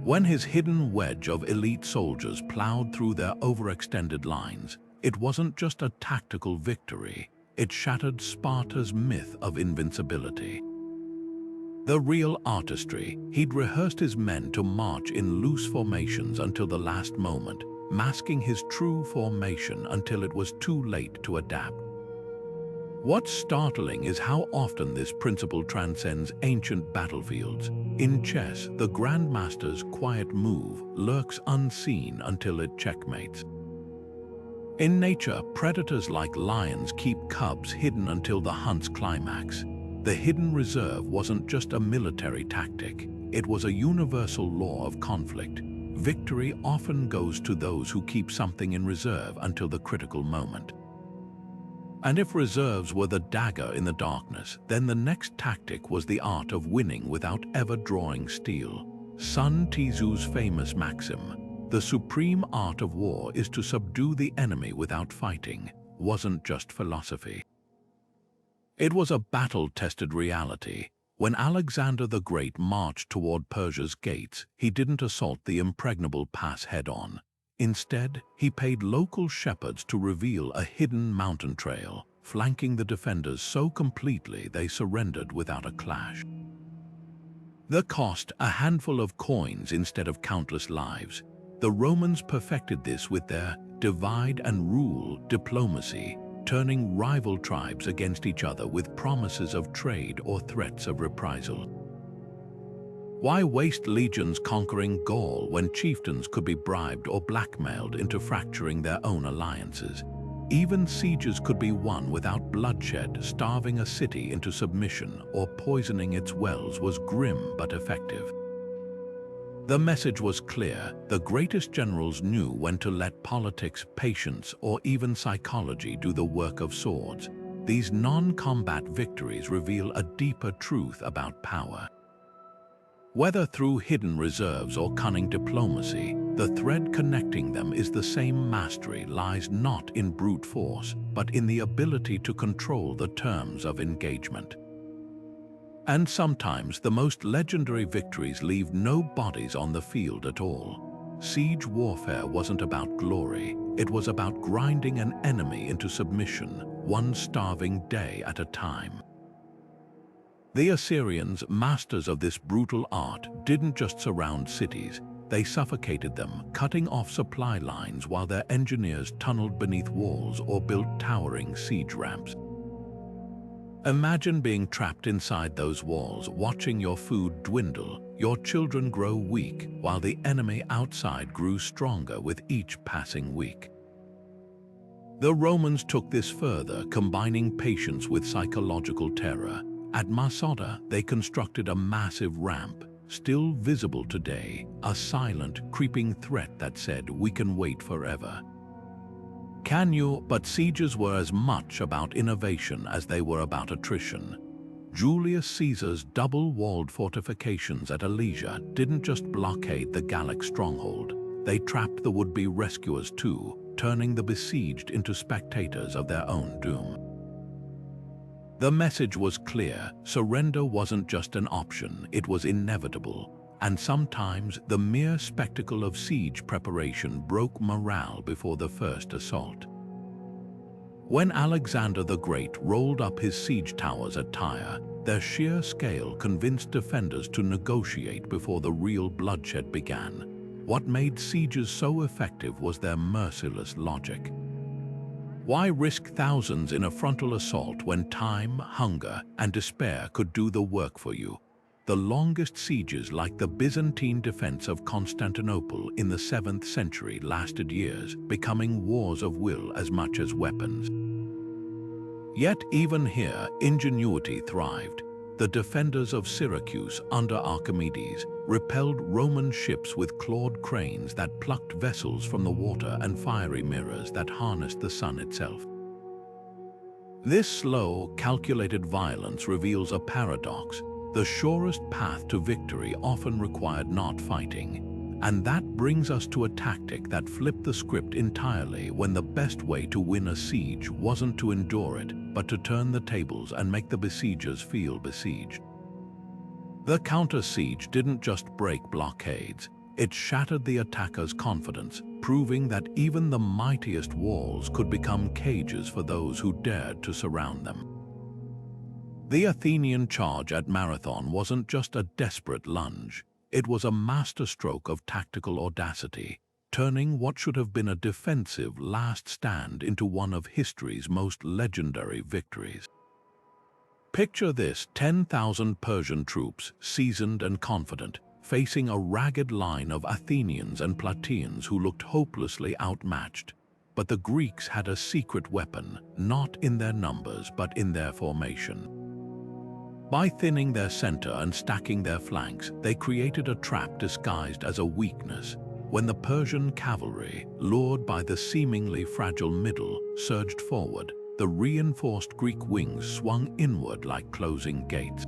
When his hidden wedge of elite soldiers plowed through their overextended lines, it wasn't just a tactical victory, it shattered Sparta's myth of invincibility. The real artistry: he'd rehearsed his men to march in loose formations until the last moment, masking his true formation until it was too late to adapt. What's startling is how often this principle transcends ancient battlefields. In chess, the grandmaster's quiet move lurks unseen until it checkmates. In nature, predators like lions keep cubs hidden until the hunt's climax. The hidden reserve wasn't just a military tactic, it was a universal law of conflict. Victory often goes to those who keep something in reserve until the critical moment. And if reserves were the dagger in the darkness, then the next tactic was the art of winning without ever drawing steel. Sun Tzu's famous maxim, "The supreme art of war is to subdue the enemy without fighting," wasn't just philosophy. It was a battle-tested reality. When Alexander the Great marched toward Persia's gates, he didn't assault the impregnable pass head-on. Instead, he paid local shepherds to reveal a hidden mountain trail, flanking the defenders so completely they surrendered without a clash. The cost: a handful of coins instead of countless lives. The Romans perfected this with their divide and rule diplomacy, turning rival tribes against each other with promises of trade or threats of reprisal. Why waste legions conquering Gaul when chieftains could be bribed or blackmailed into fracturing their own alliances? Even sieges could be won without bloodshed. Starving a city into submission or poisoning its wells was grim but effective. The message was clear: the greatest generals knew when to let politics, patience, or even psychology do the work of swords. These non-combat victories reveal a deeper truth about power. Whether through hidden reserves or cunning diplomacy, the thread connecting them is the same: mastery lies not in brute force, but in the ability to control the terms of engagement. And sometimes the most legendary victories leave no bodies on the field at all. Siege warfare wasn't about glory, it was about grinding an enemy into submission, one starving day at a time. The Assyrians, masters of this brutal art, didn't just surround cities, they suffocated them, cutting off supply lines while their engineers tunneled beneath walls or built towering siege ramps. Imagine being trapped inside those walls, watching your food dwindle, your children grow weak, while the enemy outside grew stronger with each passing week. The Romans took this further, combining patience with psychological terror. At Masada, they constructed a massive ramp, still visible today, a silent, creeping threat that said, "We can wait forever." But sieges were as much about innovation as they were about attrition. Julius Caesar's double-walled fortifications at Alesia didn't just blockade the Gallic stronghold, they trapped the would-be rescuers too, turning the besieged into spectators of their own doom. The message was clear: surrender wasn't just an option, it was inevitable. And sometimes the mere spectacle of siege preparation broke morale before the first assault. When Alexander the Great rolled up his siege towers at Tyre, their sheer scale convinced defenders to negotiate before the real bloodshed began. What made sieges so effective was their merciless logic. Why risk thousands in a frontal assault when time, hunger, and despair could do the work for you? The longest sieges, like the Byzantine defense of Constantinople in the 7th century, lasted years, becoming wars of will as much as weapons. Yet even here, ingenuity thrived. The defenders of Syracuse under Archimedes repelled Roman ships with clawed cranes that plucked vessels from the water and fiery mirrors that harnessed the sun itself. This slow, calculated violence reveals a paradox. The surest path to victory often required not fighting, and that brings us to a tactic that flipped the script entirely when the best way to win a siege wasn't to endure it, but to turn the tables and make the besiegers feel besieged. The counter-siege didn't just break blockades, it shattered the attacker's confidence, proving that even the mightiest walls could become cages for those who dared to surround them. The Athenian charge at Marathon wasn't just a desperate lunge, it was a masterstroke of tactical audacity, turning what should have been a defensive last stand into one of history's most legendary victories. Picture this: 10,000 Persian troops, seasoned and confident, facing a ragged line of Athenians and Plataeans who looked hopelessly outmatched. But the Greeks had a secret weapon, not in their numbers but in their formation. By thinning their center and stacking their flanks, they created a trap disguised as a weakness. When the Persian cavalry, lured by the seemingly fragile middle, surged forward, the reinforced Greek wings swung inward like closing gates.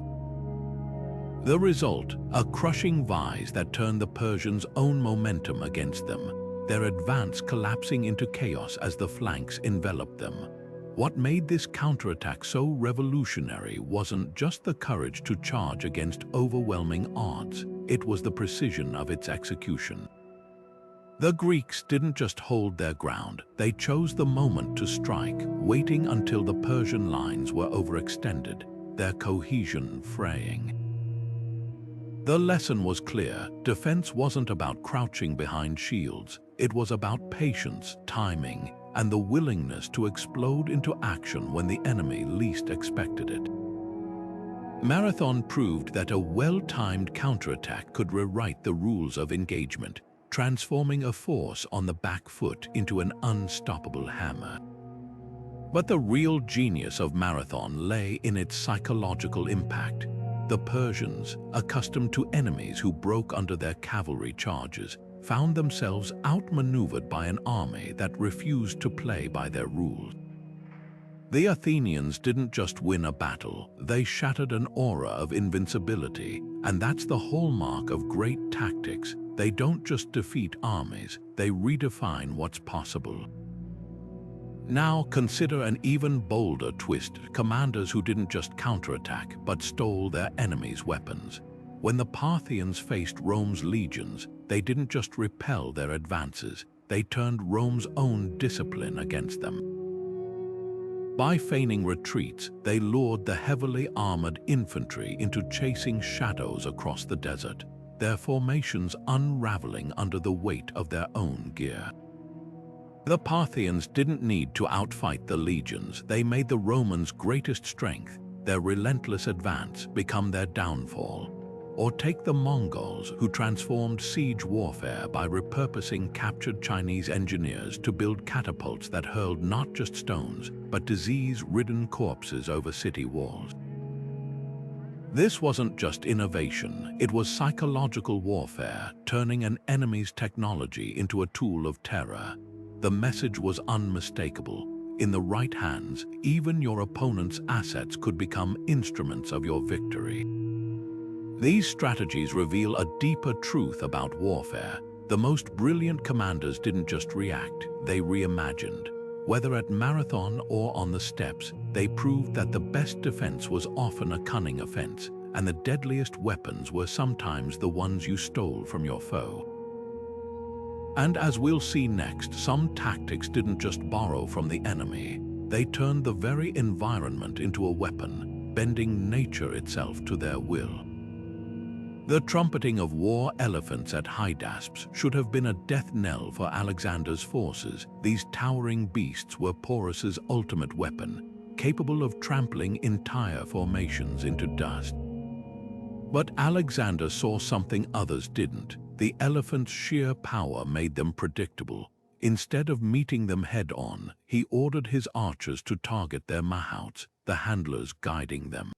The result, a crushing vise that turned the Persians' own momentum against them, their advance collapsing into chaos as the flanks enveloped them. What made this counterattack so revolutionary wasn't just the courage to charge against overwhelming odds, it was the precision of its execution. The Greeks didn't just hold their ground, they chose the moment to strike, waiting until the Persian lines were overextended, their cohesion fraying. The lesson was clear: defense wasn't about crouching behind shields, it was about patience, timing, and the willingness to explode into action when the enemy least expected it. Marathon proved that a well-timed counterattack could rewrite the rules of engagement, transforming a force on the back foot into an unstoppable hammer. But the real genius of Marathon lay in its psychological impact. The Persians, accustomed to enemies who broke under their cavalry charges, found themselves outmaneuvered by an army that refused to play by their rules. The Athenians didn't just win a battle, they shattered an aura of invincibility, and that's the hallmark of great tactics. They don't just defeat armies, they redefine what's possible. Now consider an even bolder twist: commanders who didn't just counterattack, but stole their enemies' weapons. When the Parthians faced Rome's legions, they didn't just repel their advances, they turned Rome's own discipline against them. By feigning retreats, they lured the heavily armored infantry into chasing shadows across the desert, their formations unraveling under the weight of their own gear. The Parthians didn't need to outfight the legions. They made the Romans' greatest strength, their relentless advance, become their downfall. Or take the Mongols, who transformed siege warfare by repurposing captured Chinese engineers to build catapults that hurled not just stones, but disease-ridden corpses over city walls. This wasn't just innovation, it was psychological warfare, turning an enemy's technology into a tool of terror. The message was unmistakable. In the right hands, even your opponent's assets could become instruments of your victory. These strategies reveal a deeper truth about warfare. The most brilliant commanders didn't just react, they reimagined. Whether at Marathon or on the steppes, they proved that the best defense was often a cunning offense, and the deadliest weapons were sometimes the ones you stole from your foe. And as we'll see next, some tactics didn't just borrow from the enemy. They turned the very environment into a weapon, bending nature itself to their will. The trumpeting of war elephants at Hydaspes should have been a death knell for Alexander's forces. These towering beasts were Porus's ultimate weapon, capable of trampling entire formations into dust. But Alexander saw something others didn't. The elephant's sheer power made them predictable. Instead of meeting them head-on, he ordered his archers to target their mahouts, the handlers guiding them.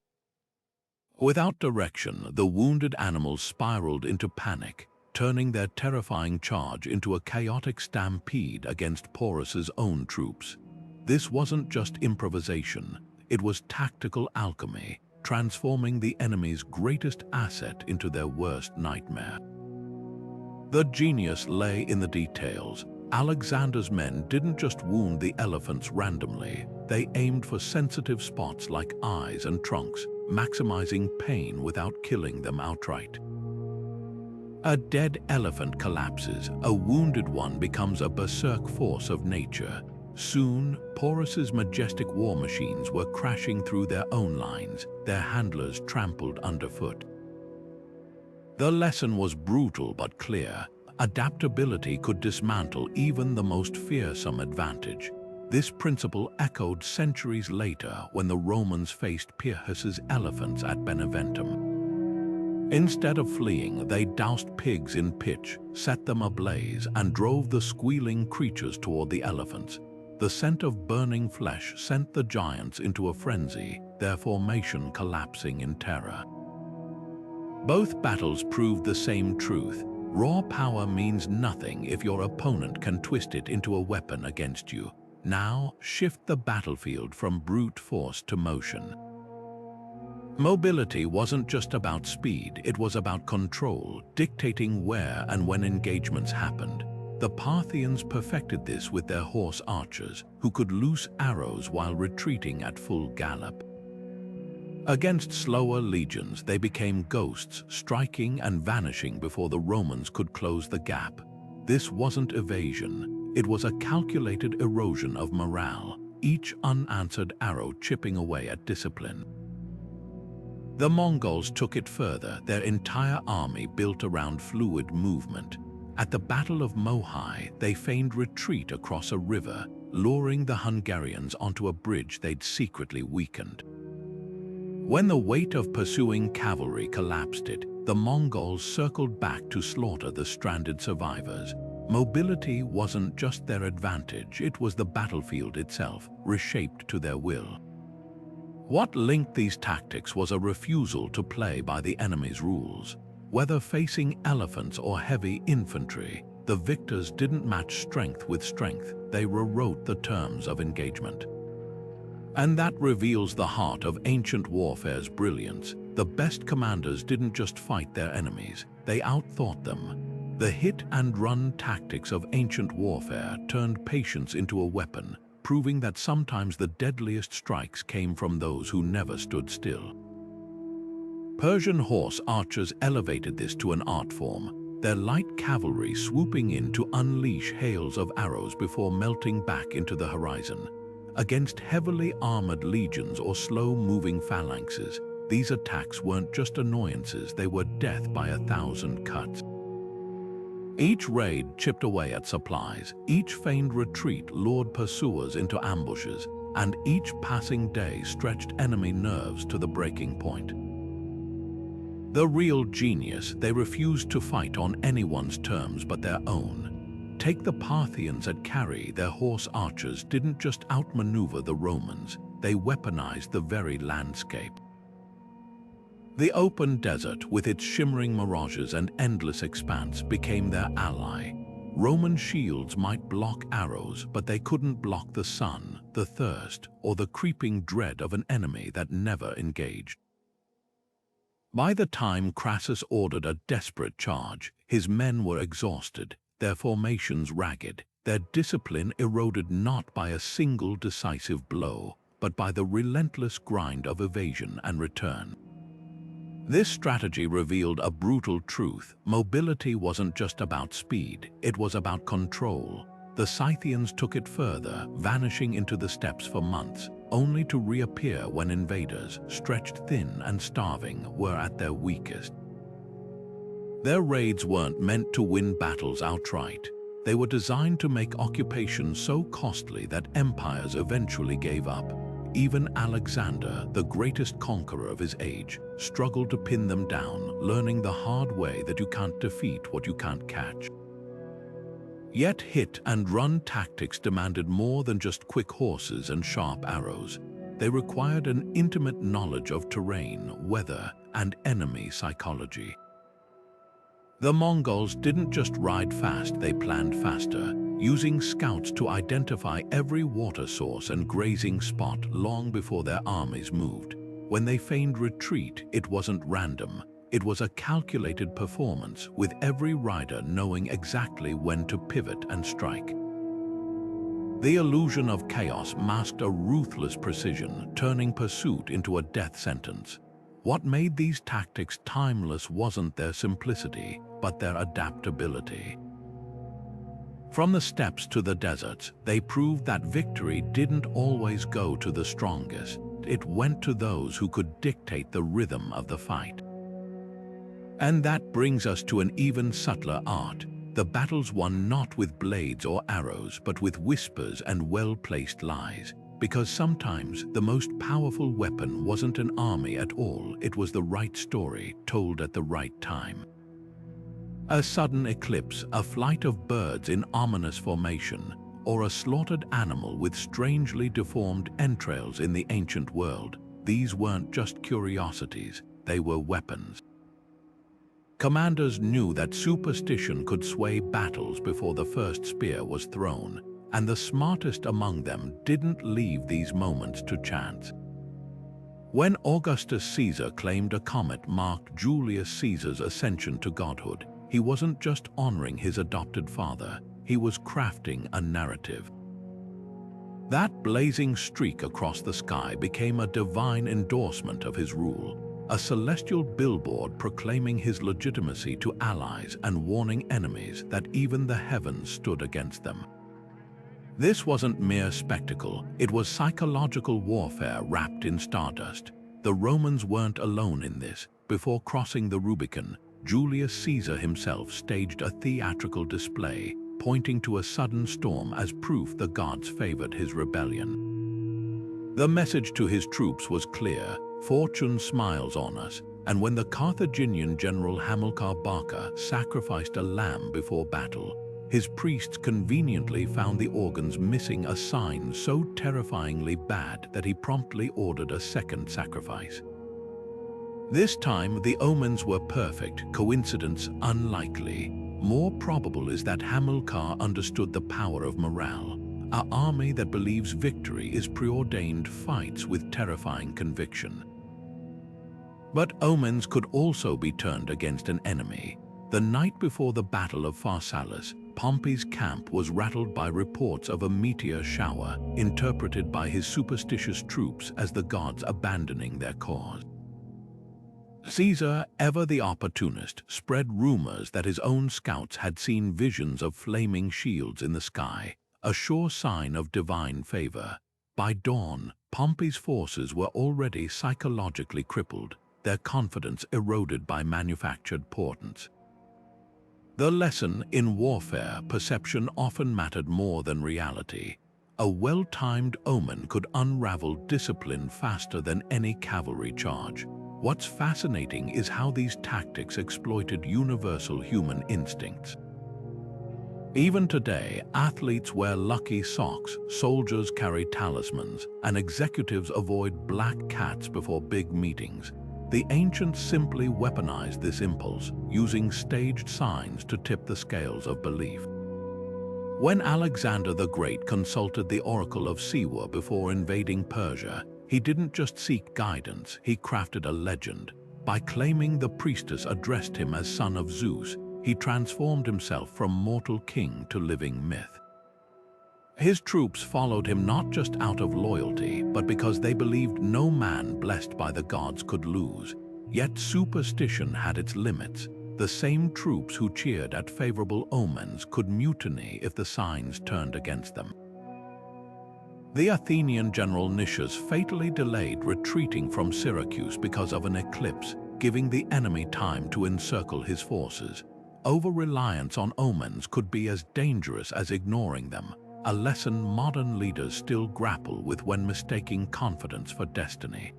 Without direction, the wounded animals spiraled into panic, turning their terrifying charge into a chaotic stampede against Porus's own troops. This wasn't just improvisation, it was tactical alchemy, transforming the enemy's greatest asset into their worst nightmare. The genius lay in the details. Alexander's men didn't just wound the elephants randomly, they aimed for sensitive spots like eyes and trunks, maximizing pain without killing them outright. A dead elephant collapses, a wounded one becomes a berserk force of nature. Soon, Porus's majestic war machines were crashing through their own lines, their handlers trampled underfoot. The lesson was brutal but clear. Adaptability could dismantle even the most fearsome advantage. This principle echoed centuries later when the Romans faced Pyrrhus's elephants at Beneventum. Instead of fleeing, they doused pigs in pitch, set them ablaze, and drove the squealing creatures toward the elephants. The scent of burning flesh sent the giants into a frenzy, their formation collapsing in terror. Both battles proved the same truth. Raw power means nothing if your opponent can twist it into a weapon against you. Now, shift the battlefield from brute force to motion. Mobility wasn't just about speed, it was about control, dictating where and when engagements happened. The Parthians perfected this with their horse archers, who could loose arrows while retreating at full gallop. Against slower legions, they became ghosts, striking and vanishing before the Romans could close the gap. This wasn't evasion. It was a calculated erosion of morale, each unanswered arrow chipping away at discipline. The Mongols took it further, their entire army built around fluid movement. At the Battle of Mohi, they feigned retreat across a river, luring the Hungarians onto a bridge they'd secretly weakened. When the weight of pursuing cavalry collapsed it, the Mongols circled back to slaughter the stranded survivors. Mobility wasn't just their advantage, it was the battlefield itself, reshaped to their will. What linked these tactics was a refusal to play by the enemy's rules. Whether facing elephants or heavy infantry, the victors didn't match strength with strength, they rewrote the terms of engagement. And that reveals the heart of ancient warfare's brilliance. The best commanders didn't just fight their enemies, they outthought them. The hit-and-run tactics of ancient warfare turned patience into a weapon, proving that sometimes the deadliest strikes came from those who never stood still. Persian horse archers elevated this to an art form, their light cavalry swooping in to unleash hails of arrows before melting back into the horizon. Against heavily armored legions or slow-moving phalanxes, these attacks weren't just annoyances, they were death by 1,000 cuts. Each raid chipped away at supplies, each feigned retreat lured pursuers into ambushes, and each passing day stretched enemy nerves to the breaking point. The real genius, they refused to fight on anyone's terms but their own. Take the Parthians at Carrhae, their horse archers didn't just outmaneuver the Romans, they weaponized the very landscape. The open desert, with its shimmering mirages and endless expanse, became their ally. Roman shields might block arrows, but they couldn't block the sun, the thirst, or the creeping dread of an enemy that never engaged. By the time Crassus ordered a desperate charge, his men were exhausted, their formations ragged, their discipline eroded not by a single decisive blow, but by the relentless grind of evasion and return. This strategy revealed a brutal truth. Mobility wasn't just about speed, it was about control. The Scythians took it further, vanishing into the steppes for months, only to reappear when invaders, stretched thin and starving, were at their weakest. Their raids weren't meant to win battles outright. They were designed to make occupation so costly that empires eventually gave up. Even Alexander, the greatest conqueror of his age, struggled to pin them down, learning the hard way that you can't defeat what you can't catch. Yet hit-and-run tactics demanded more than just quick horses and sharp arrows. They required an intimate knowledge of terrain, weather, and enemy psychology. The Mongols didn't just ride fast, they planned faster, using scouts to identify every water source and grazing spot long before their armies moved. When they feigned retreat, it wasn't random. It was a calculated performance, with every rider knowing exactly when to pivot and strike. The illusion of chaos masked a ruthless precision, turning pursuit into a death sentence. What made these tactics timeless wasn't their simplicity, but their adaptability. From the steppes to the deserts, they proved that victory didn't always go to the strongest. It went to those who could dictate the rhythm of the fight. And that brings us to an even subtler art. The battles won not with blades or arrows, but with whispers and well-placed lies. Because sometimes the most powerful weapon wasn't an army at all, it was the right story told at the right time. A sudden eclipse, a flight of birds in ominous formation, or a slaughtered animal with strangely deformed entrails in the ancient world, these weren't just curiosities, they were weapons. Commanders knew that superstition could sway battles before the first spear was thrown, and the smartest among them didn't leave these moments to chance. When Augustus Caesar claimed a comet marked Julius Caesar's ascension to godhood, he wasn't just honoring his adopted father, he was crafting a narrative. That blazing streak across the sky became a divine endorsement of his rule, a celestial billboard proclaiming his legitimacy to allies and warning enemies that even the heavens stood against them. This wasn't mere spectacle, it was psychological warfare wrapped in stardust. The Romans weren't alone in this. Before crossing the Rubicon, Julius Caesar himself staged a theatrical display, pointing to a sudden storm as proof the gods favored his rebellion. The message to his troops was clear: fortune smiles on us, and when the Carthaginian general Hamilcar Barca sacrificed a lamb before battle, his priests conveniently found the organs missing, a sign so terrifyingly bad that he promptly ordered a second sacrifice. This time, the omens were perfect, coincidence unlikely. More probable is that Hamilcar understood the power of morale. An army that believes victory is preordained fights with terrifying conviction. But omens could also be turned against an enemy. The night before the Battle of Pharsalus, Pompey's camp was rattled by reports of a meteor shower, interpreted by his superstitious troops as the gods abandoning their cause. Caesar, ever the opportunist, spread rumors that his own scouts had seen visions of flaming shields in the sky, a sure sign of divine favor. By dawn, Pompey's forces were already psychologically crippled, their confidence eroded by manufactured portents. The lesson in warfare, perception often mattered more than reality. A well-timed omen could unravel discipline faster than any cavalry charge. What's fascinating is how these tactics exploited universal human instincts. Even today, athletes wear lucky socks, soldiers carry talismans, and executives avoid black cats before big meetings. The ancients simply weaponized this impulse, using staged signs to tip the scales of belief. When Alexander the Great consulted the oracle of Siwa before invading Persia, he didn't just seek guidance, he crafted a legend. By claiming the priestess addressed him as son of Zeus, he transformed himself from mortal king to living myth. His troops followed him not just out of loyalty, but because they believed no man blessed by the gods could lose. Yet superstition had its limits. The same troops who cheered at favorable omens could mutiny if the signs turned against them. The Athenian general Nicias fatally delayed retreating from Syracuse because of an eclipse, giving the enemy time to encircle his forces. Over-reliance on omens could be as dangerous as ignoring them, a lesson modern leaders still grapple with when mistaking confidence for destiny.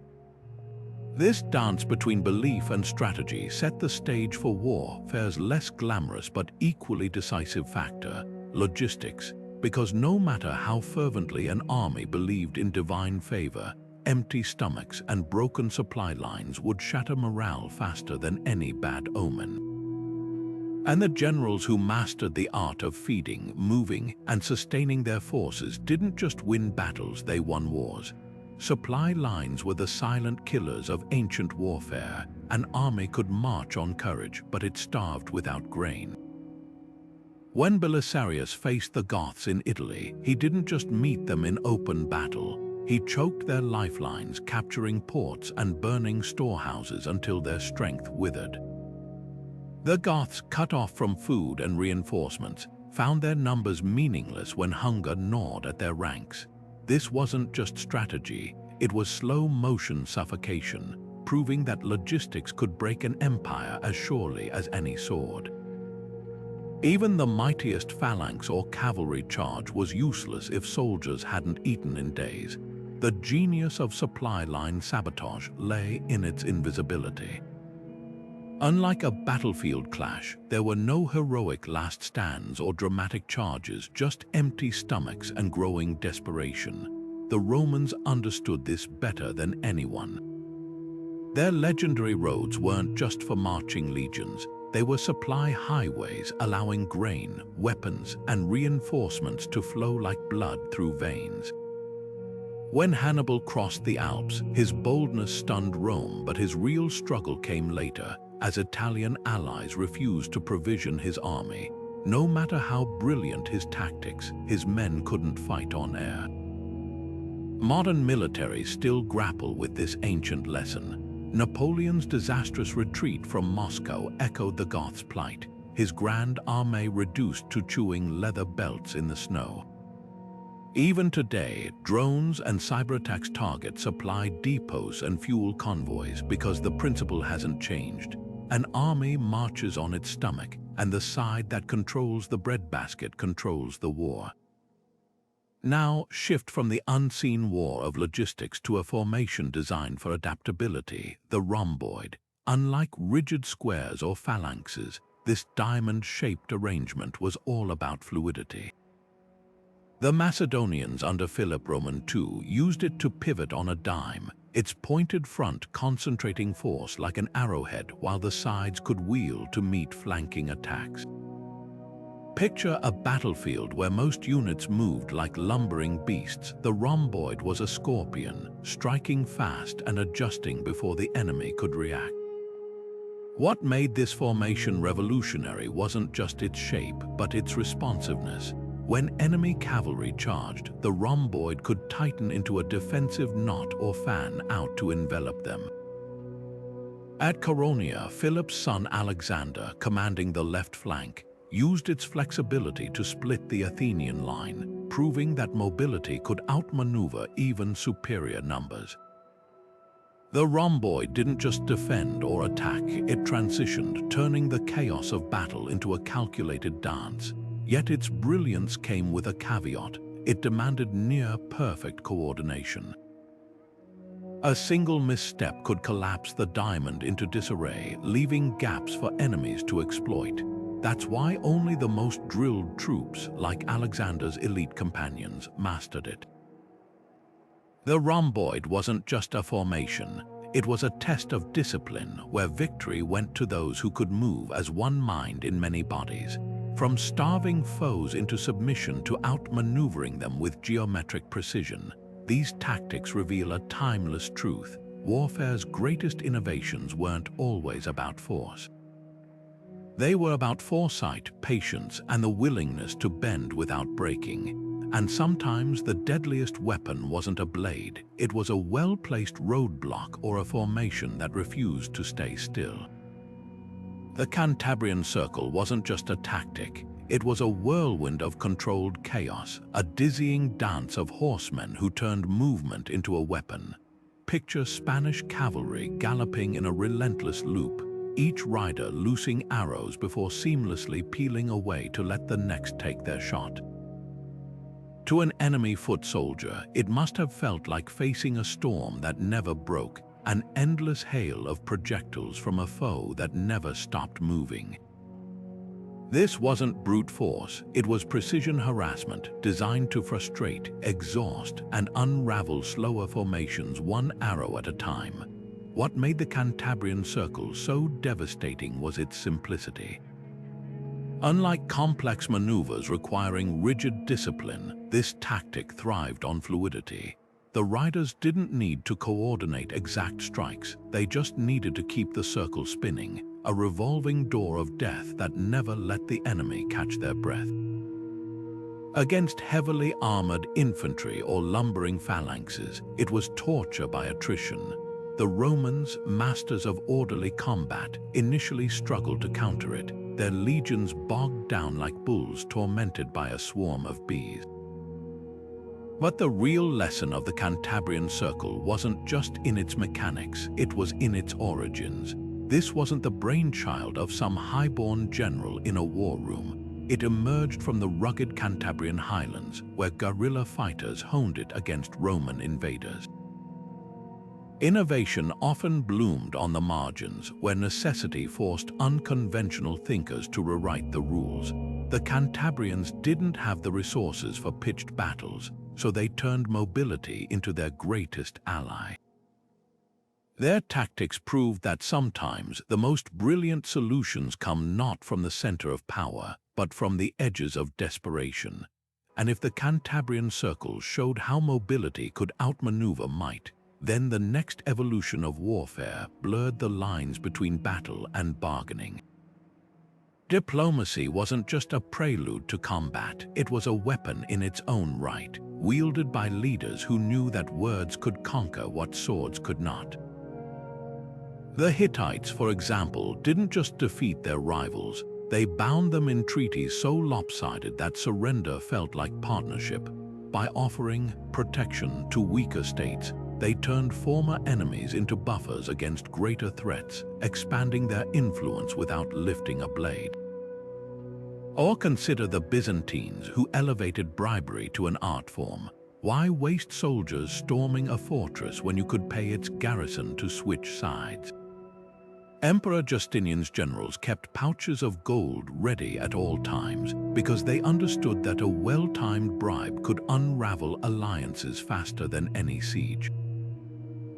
This dance between belief and strategy set the stage for warfare's less glamorous but equally decisive factor, logistics, because no matter how fervently an army believed in divine favor, empty stomachs and broken supply lines would shatter morale faster than any bad omen. And the generals who mastered the art of feeding, moving, and sustaining their forces didn't just win battles, they won wars. Supply lines were the silent killers of ancient warfare. An army could march on courage, but it starved without grain. When Belisarius faced the Goths in Italy, he didn't just meet them in open battle. He choked their lifelines, capturing ports and burning storehouses until their strength withered. The Goths, cut off from food and reinforcements, found their numbers meaningless when hunger gnawed at their ranks. This wasn't just strategy, it was slow-motion suffocation, proving that logistics could break an empire as surely as any sword. Even the mightiest phalanx or cavalry charge was useless if soldiers hadn't eaten in days. The genius of supply line sabotage lay in its invisibility. Unlike a battlefield clash, there were no heroic last stands or dramatic charges, just empty stomachs and growing desperation. The Romans understood this better than anyone. Their legendary roads weren't just for marching legions, they were supply highways allowing grain, weapons, and reinforcements to flow like blood through veins. When Hannibal crossed the Alps, his boldness stunned Rome, but his real struggle came later, as Italian allies refused to provision his army. No matter how brilliant his tactics, his men couldn't fight on air. Modern militaries still grapple with this ancient lesson. Napoleon's disastrous retreat from Moscow echoed the Goths' plight, his grand army reduced to chewing leather belts in the snow. Even today, drones and cyberattacks target supply depots and fuel convoys because the principle hasn't changed. An army marches on its stomach, and the side that controls the breadbasket controls the war. Now, shift from the unseen war of logistics to a formation designed for adaptability, the rhomboid. Unlike rigid squares or phalanxes, this diamond-shaped arrangement was all about fluidity. The Macedonians under Philip Roman II used it to pivot on a dime, its pointed front concentrating force like an arrowhead while the sides could wheel to meet flanking attacks. Picture a battlefield where most units moved like lumbering beasts. The rhomboid was a scorpion, striking fast and adjusting before the enemy could react. What made this formation revolutionary wasn't just its shape, but its responsiveness. When enemy cavalry charged, the rhomboid could tighten into a defensive knot or fan out to envelop them. At Chaeronea, Philip's son Alexander, commanding the left flank, used its flexibility to split the Athenian line, proving that mobility could outmaneuver even superior numbers. The rhomboid didn't just defend or attack, it transitioned, turning the chaos of battle into a calculated dance. Yet its brilliance came with a caveat. It demanded near-perfect coordination. A single misstep could collapse the diamond into disarray, leaving gaps for enemies to exploit. That's why only the most drilled troops, like Alexander's elite companions, mastered it. The rhomboid wasn't just a formation. It was a test of discipline where victory went to those who could move as one mind in many bodies. From starving foes into submission to outmaneuvering them with geometric precision, these tactics reveal a timeless truth. Warfare's greatest innovations weren't always about force. They were about foresight, patience, and the willingness to bend without breaking. And sometimes the deadliest weapon wasn't a blade, it was a well-placed roadblock or a formation that refused to stay still. The Cantabrian Circle wasn't just a tactic, it was a whirlwind of controlled chaos, a dizzying dance of horsemen who turned movement into a weapon. Picture Spanish cavalry galloping in a relentless loop, each rider loosing arrows before seamlessly peeling away to let the next take their shot. To an enemy foot soldier, it must have felt like facing a storm that never broke, an endless hail of projectiles from a foe that never stopped moving. This wasn't brute force, it was precision harassment designed to frustrate, exhaust, and unravel slower formations one arrow at a time. What made the Cantabrian Circle so devastating was its simplicity. Unlike complex maneuvers requiring rigid discipline, this tactic thrived on fluidity. The riders didn't need to coordinate exact strikes, they just needed to keep the circle spinning, a revolving door of death that never let the enemy catch their breath. Against heavily armored infantry or lumbering phalanxes, it was torture by attrition. The Romans, masters of orderly combat, initially struggled to counter it, their legions bogged down like bulls tormented by a swarm of bees. But the real lesson of the Cantabrian Circle wasn't just in its mechanics, it was in its origins. This wasn't the brainchild of some high-born general in a war room. It emerged from the rugged Cantabrian highlands, where guerrilla fighters honed it against Roman invaders. Innovation often bloomed on the margins, where necessity forced unconventional thinkers to rewrite the rules. The Cantabrians didn't have the resources for pitched battles, so they turned mobility into their greatest ally. Their tactics proved that sometimes the most brilliant solutions come not from the center of power, but from the edges of desperation. And if the Cantabrian Circle showed how mobility could outmaneuver might, then the next evolution of warfare blurred the lines between battle and bargaining. Diplomacy wasn't just a prelude to combat, it was a weapon in its own right, wielded by leaders who knew that words could conquer what swords could not. The Hittites, for example, didn't just defeat their rivals, they bound them in treaties so lopsided that surrender felt like partnership. By offering protection to weaker states, they turned former enemies into buffers against greater threats, expanding their influence without lifting a blade. Or consider the Byzantines, who elevated bribery to an art form. Why waste soldiers storming a fortress when you could pay its garrison to switch sides? Emperor Justinian's generals kept pouches of gold ready at all times because they understood that a well-timed bribe could unravel alliances faster than any siege.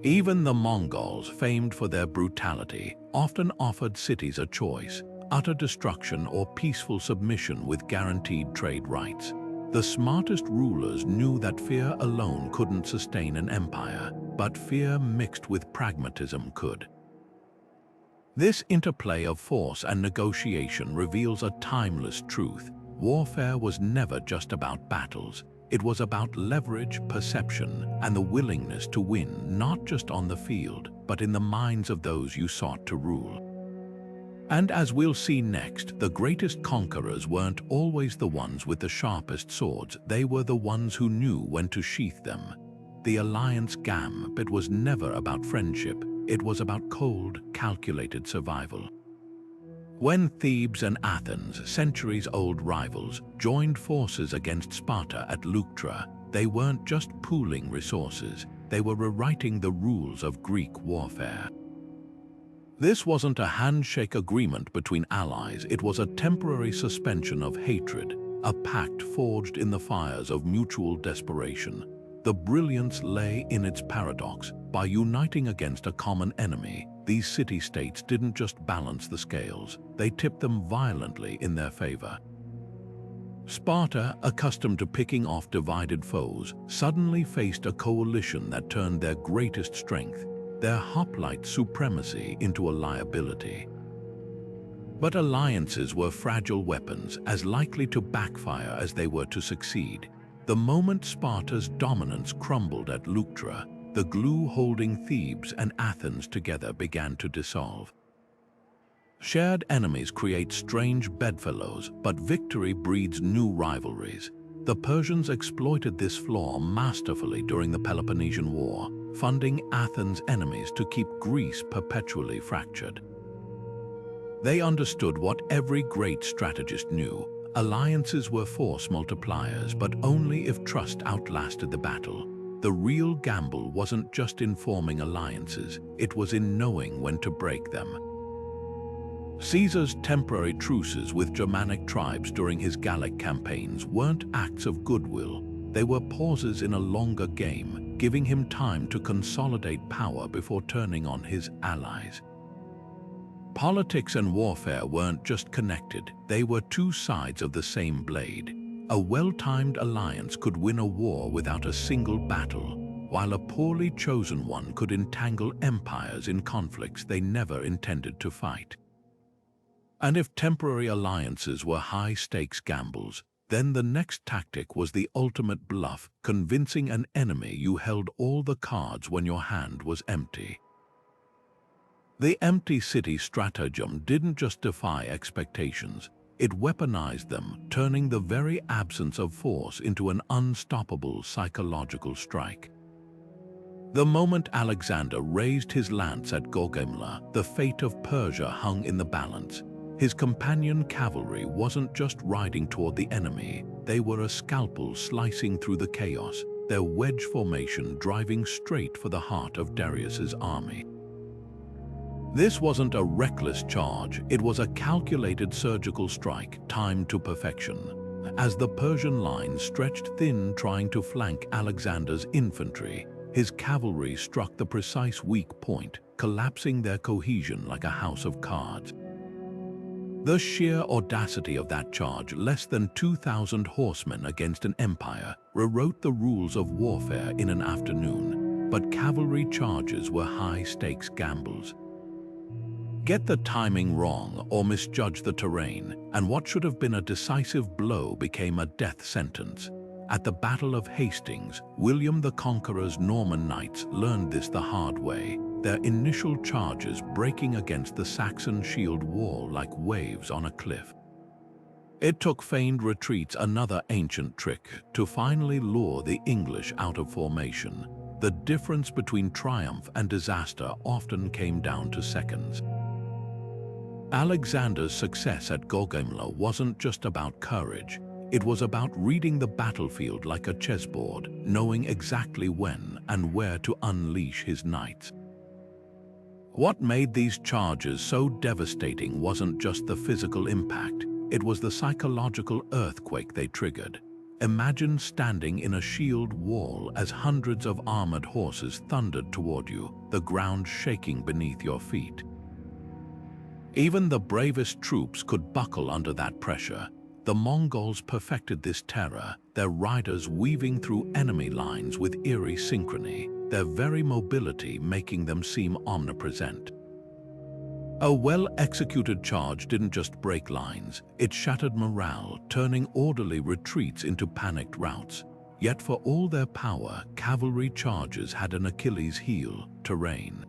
Even the Mongols, famed for their brutality, often offered cities a choice: utter destruction or peaceful submission with guaranteed trade rights. The smartest rulers knew that fear alone couldn't sustain an empire, but fear mixed with pragmatism could. This interplay of force and negotiation reveals a timeless truth. Warfare was never just about battles. It was about leverage, perception, and the willingness to win not just on the field, but in the minds of those you sought to rule. And as we'll see next, the greatest conquerors weren't always the ones with the sharpest swords, they were the ones who knew when to sheath them. The alliance gambit was never about friendship, it was about cold, calculated survival. When Thebes and Athens, centuries-old rivals, joined forces against Sparta at Leuctra, they weren't just pooling resources, they were rewriting the rules of Greek warfare. This wasn't a handshake agreement between allies, it was a temporary suspension of hatred, a pact forged in the fires of mutual desperation. The brilliance lay in its paradox. By uniting against a common enemy, these city-states didn't just balance the scales, they tipped them violently in their favor. Sparta, accustomed to picking off divided foes, suddenly faced a coalition that turned their greatest strength, their hoplite supremacy, into a liability. But alliances were fragile weapons, as likely to backfire as they were to succeed. The moment Sparta's dominance crumbled at Leuctra, the glue holding Thebes and Athens together began to dissolve. Shared enemies create strange bedfellows, but victory breeds new rivalries. The Persians exploited this flaw masterfully during the Peloponnesian War, funding Athens' enemies to keep Greece perpetually fractured. They understood what every great strategist knew: alliances were force multipliers, but only if trust outlasted the battle. The real gamble wasn't just in forming alliances, it was in knowing when to break them. Caesar's temporary truces with Germanic tribes during his Gallic campaigns weren't acts of goodwill, they were pauses in a longer game, giving him time to consolidate power before turning on his allies. Politics and warfare weren't just connected, they were two sides of the same blade. A well-timed alliance could win a war without a single battle, while a poorly chosen one could entangle empires in conflicts they never intended to fight. And if temporary alliances were high-stakes gambles, then the next tactic was the ultimate bluff, convincing an enemy you held all the cards when your hand was empty. The empty city stratagem didn't just defy expectations, it weaponized them, turning the very absence of force into an unstoppable psychological strike. The moment Alexander raised his lance at Gorgemler, the fate of Persia hung in the balance. His companion cavalry wasn't just riding toward the enemy, they were a scalpel slicing through the chaos, their wedge formation driving straight for the heart of Darius's army. This wasn't a reckless charge, it was a calculated surgical strike, timed to perfection. As the Persian line stretched thin trying to flank Alexander's infantry, his cavalry struck the precise weak point, collapsing their cohesion like a house of cards. The sheer audacity of that charge, less than 2,000 horsemen against an empire, rewrote the rules of warfare in an afternoon. But cavalry charges were high-stakes gambles. Get the timing wrong or misjudge the terrain, and what should have been a decisive blow became a death sentence. At the Battle of Hastings, William the Conqueror's Norman knights learned this the hard way, their initial charges breaking against the Saxon shield wall like waves on a cliff. It took feigned retreats, another ancient trick, to finally lure the English out of formation. The difference between triumph and disaster often came down to seconds. Alexander's success at Gorgemler wasn't just about courage. It was about reading the battlefield like a chessboard, knowing exactly when and where to unleash his knights. What made these charges so devastating wasn't just the physical impact, it was the psychological earthquake they triggered. Imagine standing in a shield wall as hundreds of armored horses thundered toward you, the ground shaking beneath your feet. Even the bravest troops could buckle under that pressure. The Mongols perfected this terror, their riders weaving through enemy lines with eerie synchrony, their very mobility making them seem omnipresent. A well-executed charge didn't just break lines, it shattered morale, turning orderly retreats into panicked routes. Yet for all their power, cavalry charges had an Achilles heel: terrain.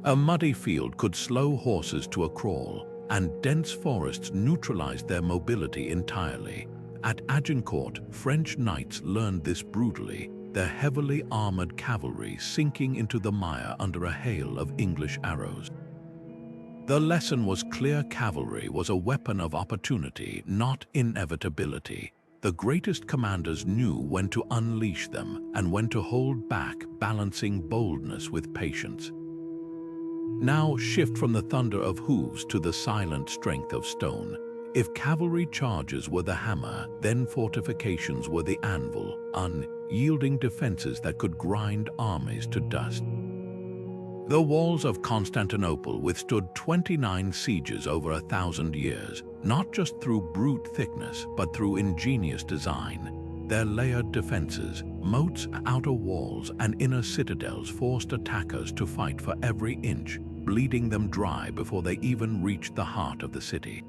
A muddy field could slow horses to a crawl, and dense forests neutralized their mobility entirely. At Agincourt, French knights learned this brutally, their heavily armored cavalry sinking into the mire under a hail of English arrows. The lesson was clear: cavalry was a weapon of opportunity, not inevitability. The greatest commanders knew when to unleash them and when to hold back, balancing boldness with patience. Now shift from the thunder of hooves to the silent strength of stone. If cavalry charges were the hammer, then fortifications were the anvil, unyielding defenses that could grind armies to dust. The walls of Constantinople withstood 29 sieges over 1,000 years, not just through brute thickness, but through ingenious design. Their layered defenses, moats, outer walls, and inner citadels forced attackers to fight for every inch, bleeding them dry before they even reached the heart of the city.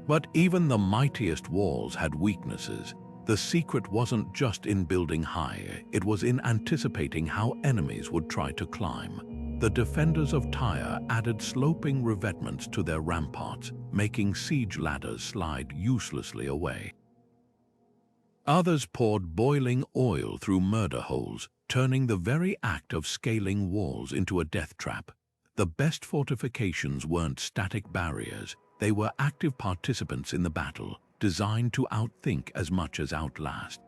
But even the mightiest walls had weaknesses. The secret wasn't just in building higher, it was in anticipating how enemies would try to climb. The defenders of Tyre added sloping revetments to their ramparts, making siege ladders slide uselessly away. Others poured boiling oil through murder holes, turning the very act of scaling walls into a death trap. The best fortifications weren't static barriers, they were active participants in the battle, designed to outthink as much as outlast.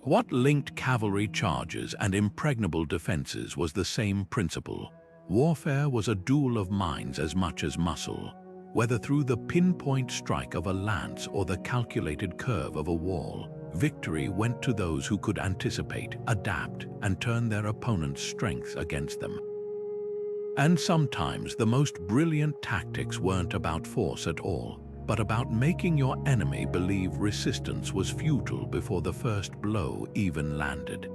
What linked cavalry charges and impregnable defenses was the same principle. Warfare was a duel of minds as much as muscle. Whether through the pinpoint strike of a lance or the calculated curve of a wall, victory went to those who could anticipate, adapt, and turn their opponent's strengths against them. And sometimes the most brilliant tactics weren't about force at all, but about making your enemy believe resistance was futile before the first blow even landed.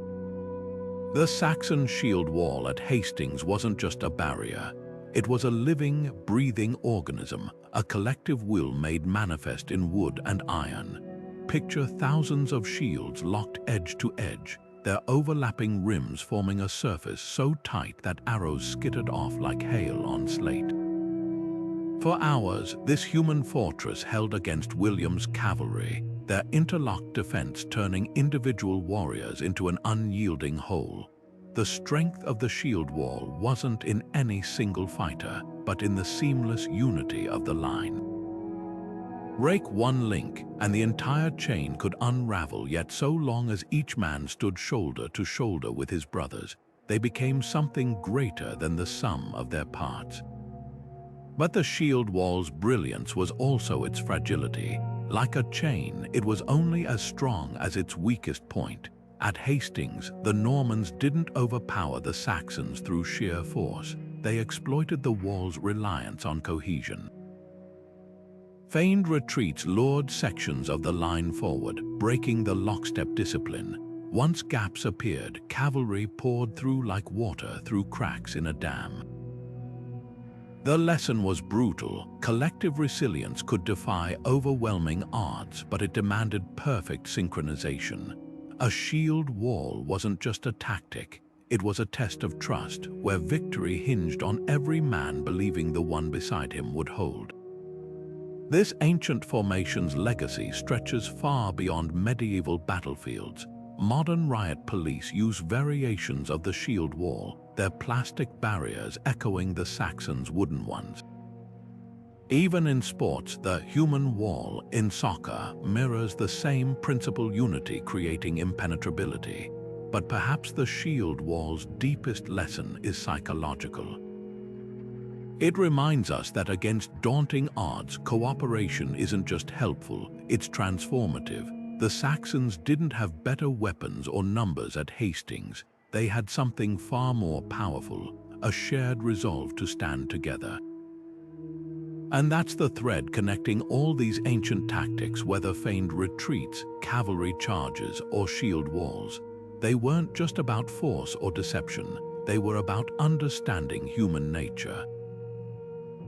The Saxon shield wall at Hastings wasn't just a barrier. It was a living, breathing organism, a collective will made manifest in wood and iron. Picture thousands of shields locked edge to edge, their overlapping rims forming a surface so tight that arrows skittered off like hail on slate. For hours, this human fortress held against William's cavalry, their interlocked defense turning individual warriors into an unyielding whole. The strength of the shield wall wasn't in any single fighter, but in the seamless unity of the line. Break one link, and the entire chain could unravel, yet so long as each man stood shoulder to shoulder with his brothers, they became something greater than the sum of their parts. But the shield wall's brilliance was also its fragility. Like a chain, it was only as strong as its weakest point. At Hastings, the Normans didn't overpower the Saxons through sheer force. They exploited the wall's reliance on cohesion. Feigned retreats lured sections of the line forward, breaking the lockstep discipline. Once gaps appeared, cavalry poured through like water through cracks in a dam. The lesson was brutal. Collective resilience could defy overwhelming odds, but it demanded perfect synchronization. A shield wall wasn't just a tactic, it was a test of trust, where victory hinged on every man believing the one beside him would hold. This ancient formation's legacy stretches far beyond medieval battlefields. Modern riot police use variations of the shield wall, their plastic barriers echoing the Saxons' wooden ones. Even in sports, the human wall in soccer mirrors the same principal unity, creating impenetrability. But perhaps the shield wall's deepest lesson is psychological. It reminds us that against daunting odds, cooperation isn't just helpful, it's transformative. The Saxons didn't have better weapons or numbers at Hastings. They had something far more powerful, a shared resolve to stand together. And that's the thread connecting all these ancient tactics, whether feigned retreats, cavalry charges, or shield walls. They weren't just about force or deception, they were about understanding human nature.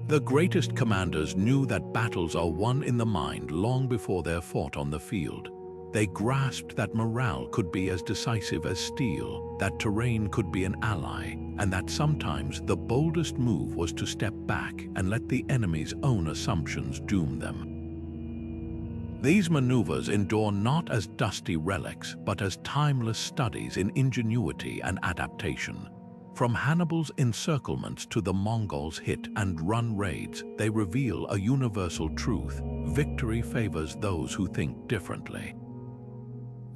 The greatest commanders knew that battles are won in the mind long before they're fought on the field. They grasped that morale could be as decisive as steel, that terrain could be an ally, and that sometimes the boldest move was to step back and let the enemy's own assumptions doom them. These maneuvers endure not as dusty relics, but as timeless studies in ingenuity and adaptation. From Hannibal's encirclements to the Mongols' hit-and-run raids, they reveal a universal truth: victory favors those who think differently.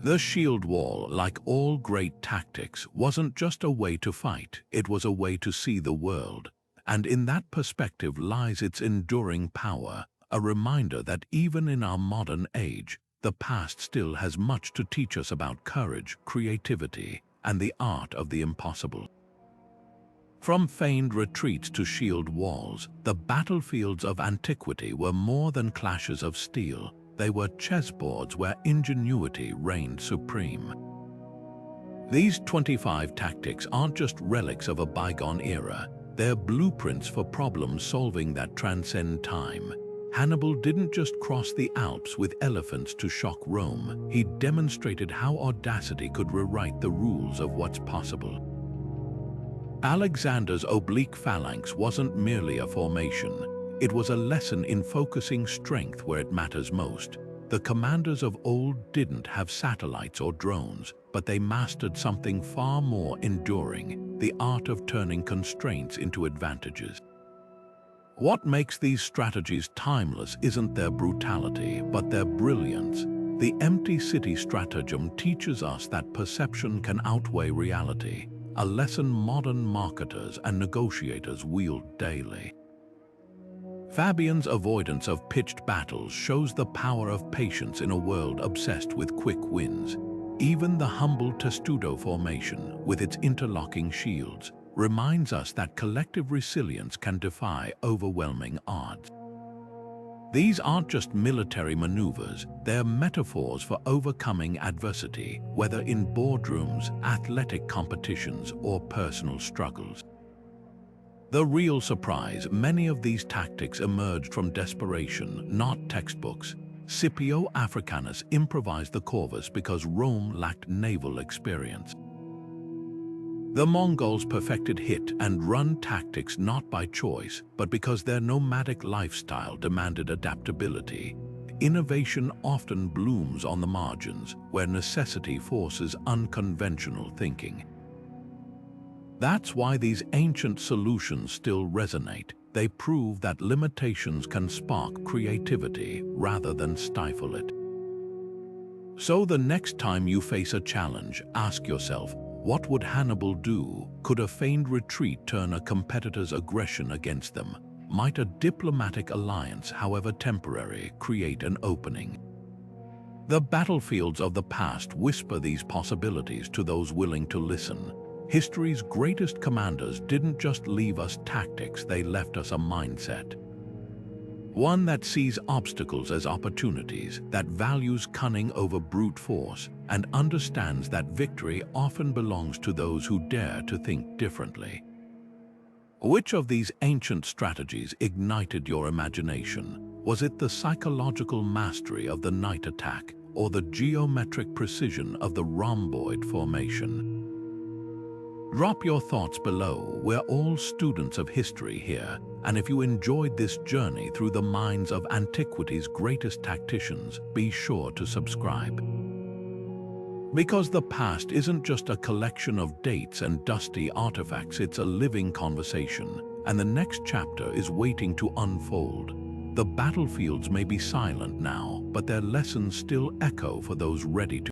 The shield wall, like all great tactics, wasn't just a way to fight, it was a way to see the world. And in that perspective lies its enduring power, a reminder that even in our modern age, the past still has much to teach us about courage, creativity, and the art of the impossible. From feigned retreats to shield walls, the battlefields of antiquity were more than clashes of steel. They were chessboards where ingenuity reigned supreme. These 25 tactics aren't just relics of a bygone era, they're blueprints for problem solving that transcend time. Hannibal didn't just cross the Alps with elephants to shock Rome, he demonstrated how audacity could rewrite the rules of what's possible. Alexander's oblique phalanx wasn't merely a formation. It was a lesson in focusing strength where it matters most. The commanders of old didn't have satellites or drones, but they mastered something far more enduring: the art of turning constraints into advantages. What makes these strategies timeless isn't their brutality, but their brilliance. The empty city stratagem teaches us that perception can outweigh reality, a lesson modern marketers and negotiators wield daily. Fabian's avoidance of pitched battles shows the power of patience in a world obsessed with quick wins. Even the humble Testudo Formation, with its interlocking shields, reminds us that collective resilience can defy overwhelming odds. These aren't just military maneuvers, they're metaphors for overcoming adversity, whether in boardrooms, athletic competitions, or personal struggles. The real surprise: many of these tactics emerged from desperation, not textbooks. Scipio Africanus improvised the Corvus because Rome lacked naval experience. The Mongols perfected hit-and-run tactics not by choice, but because their nomadic lifestyle demanded adaptability. Innovation often blooms on the margins, where necessity forces unconventional thinking. That's why these ancient solutions still resonate. They prove that limitations can spark creativity rather than stifle it. So the next time you face a challenge, ask yourself, what would Hannibal do? Could a feigned retreat turn a competitor's aggression against them? Might a diplomatic alliance, however temporary, create an opening? The battlefields of the past whisper these possibilities to those willing to listen. History's greatest commanders didn't just leave us tactics, they left us a mindset. One that sees obstacles as opportunities, that values cunning over brute force, and understands that victory often belongs to those who dare to think differently. Which of these ancient strategies ignited your imagination? Was it the psychological mastery of the night attack, or the geometric precision of the Rhomboid Formation? Drop your thoughts below. We're all students of history here, and if you enjoyed this journey through the minds of antiquity's greatest tacticians, be sure to subscribe. Because the past isn't just a collection of dates and dusty artifacts, it's a living conversation, and the next chapter is waiting to unfold. The battlefields may be silent now, but their lessons still echo for those ready to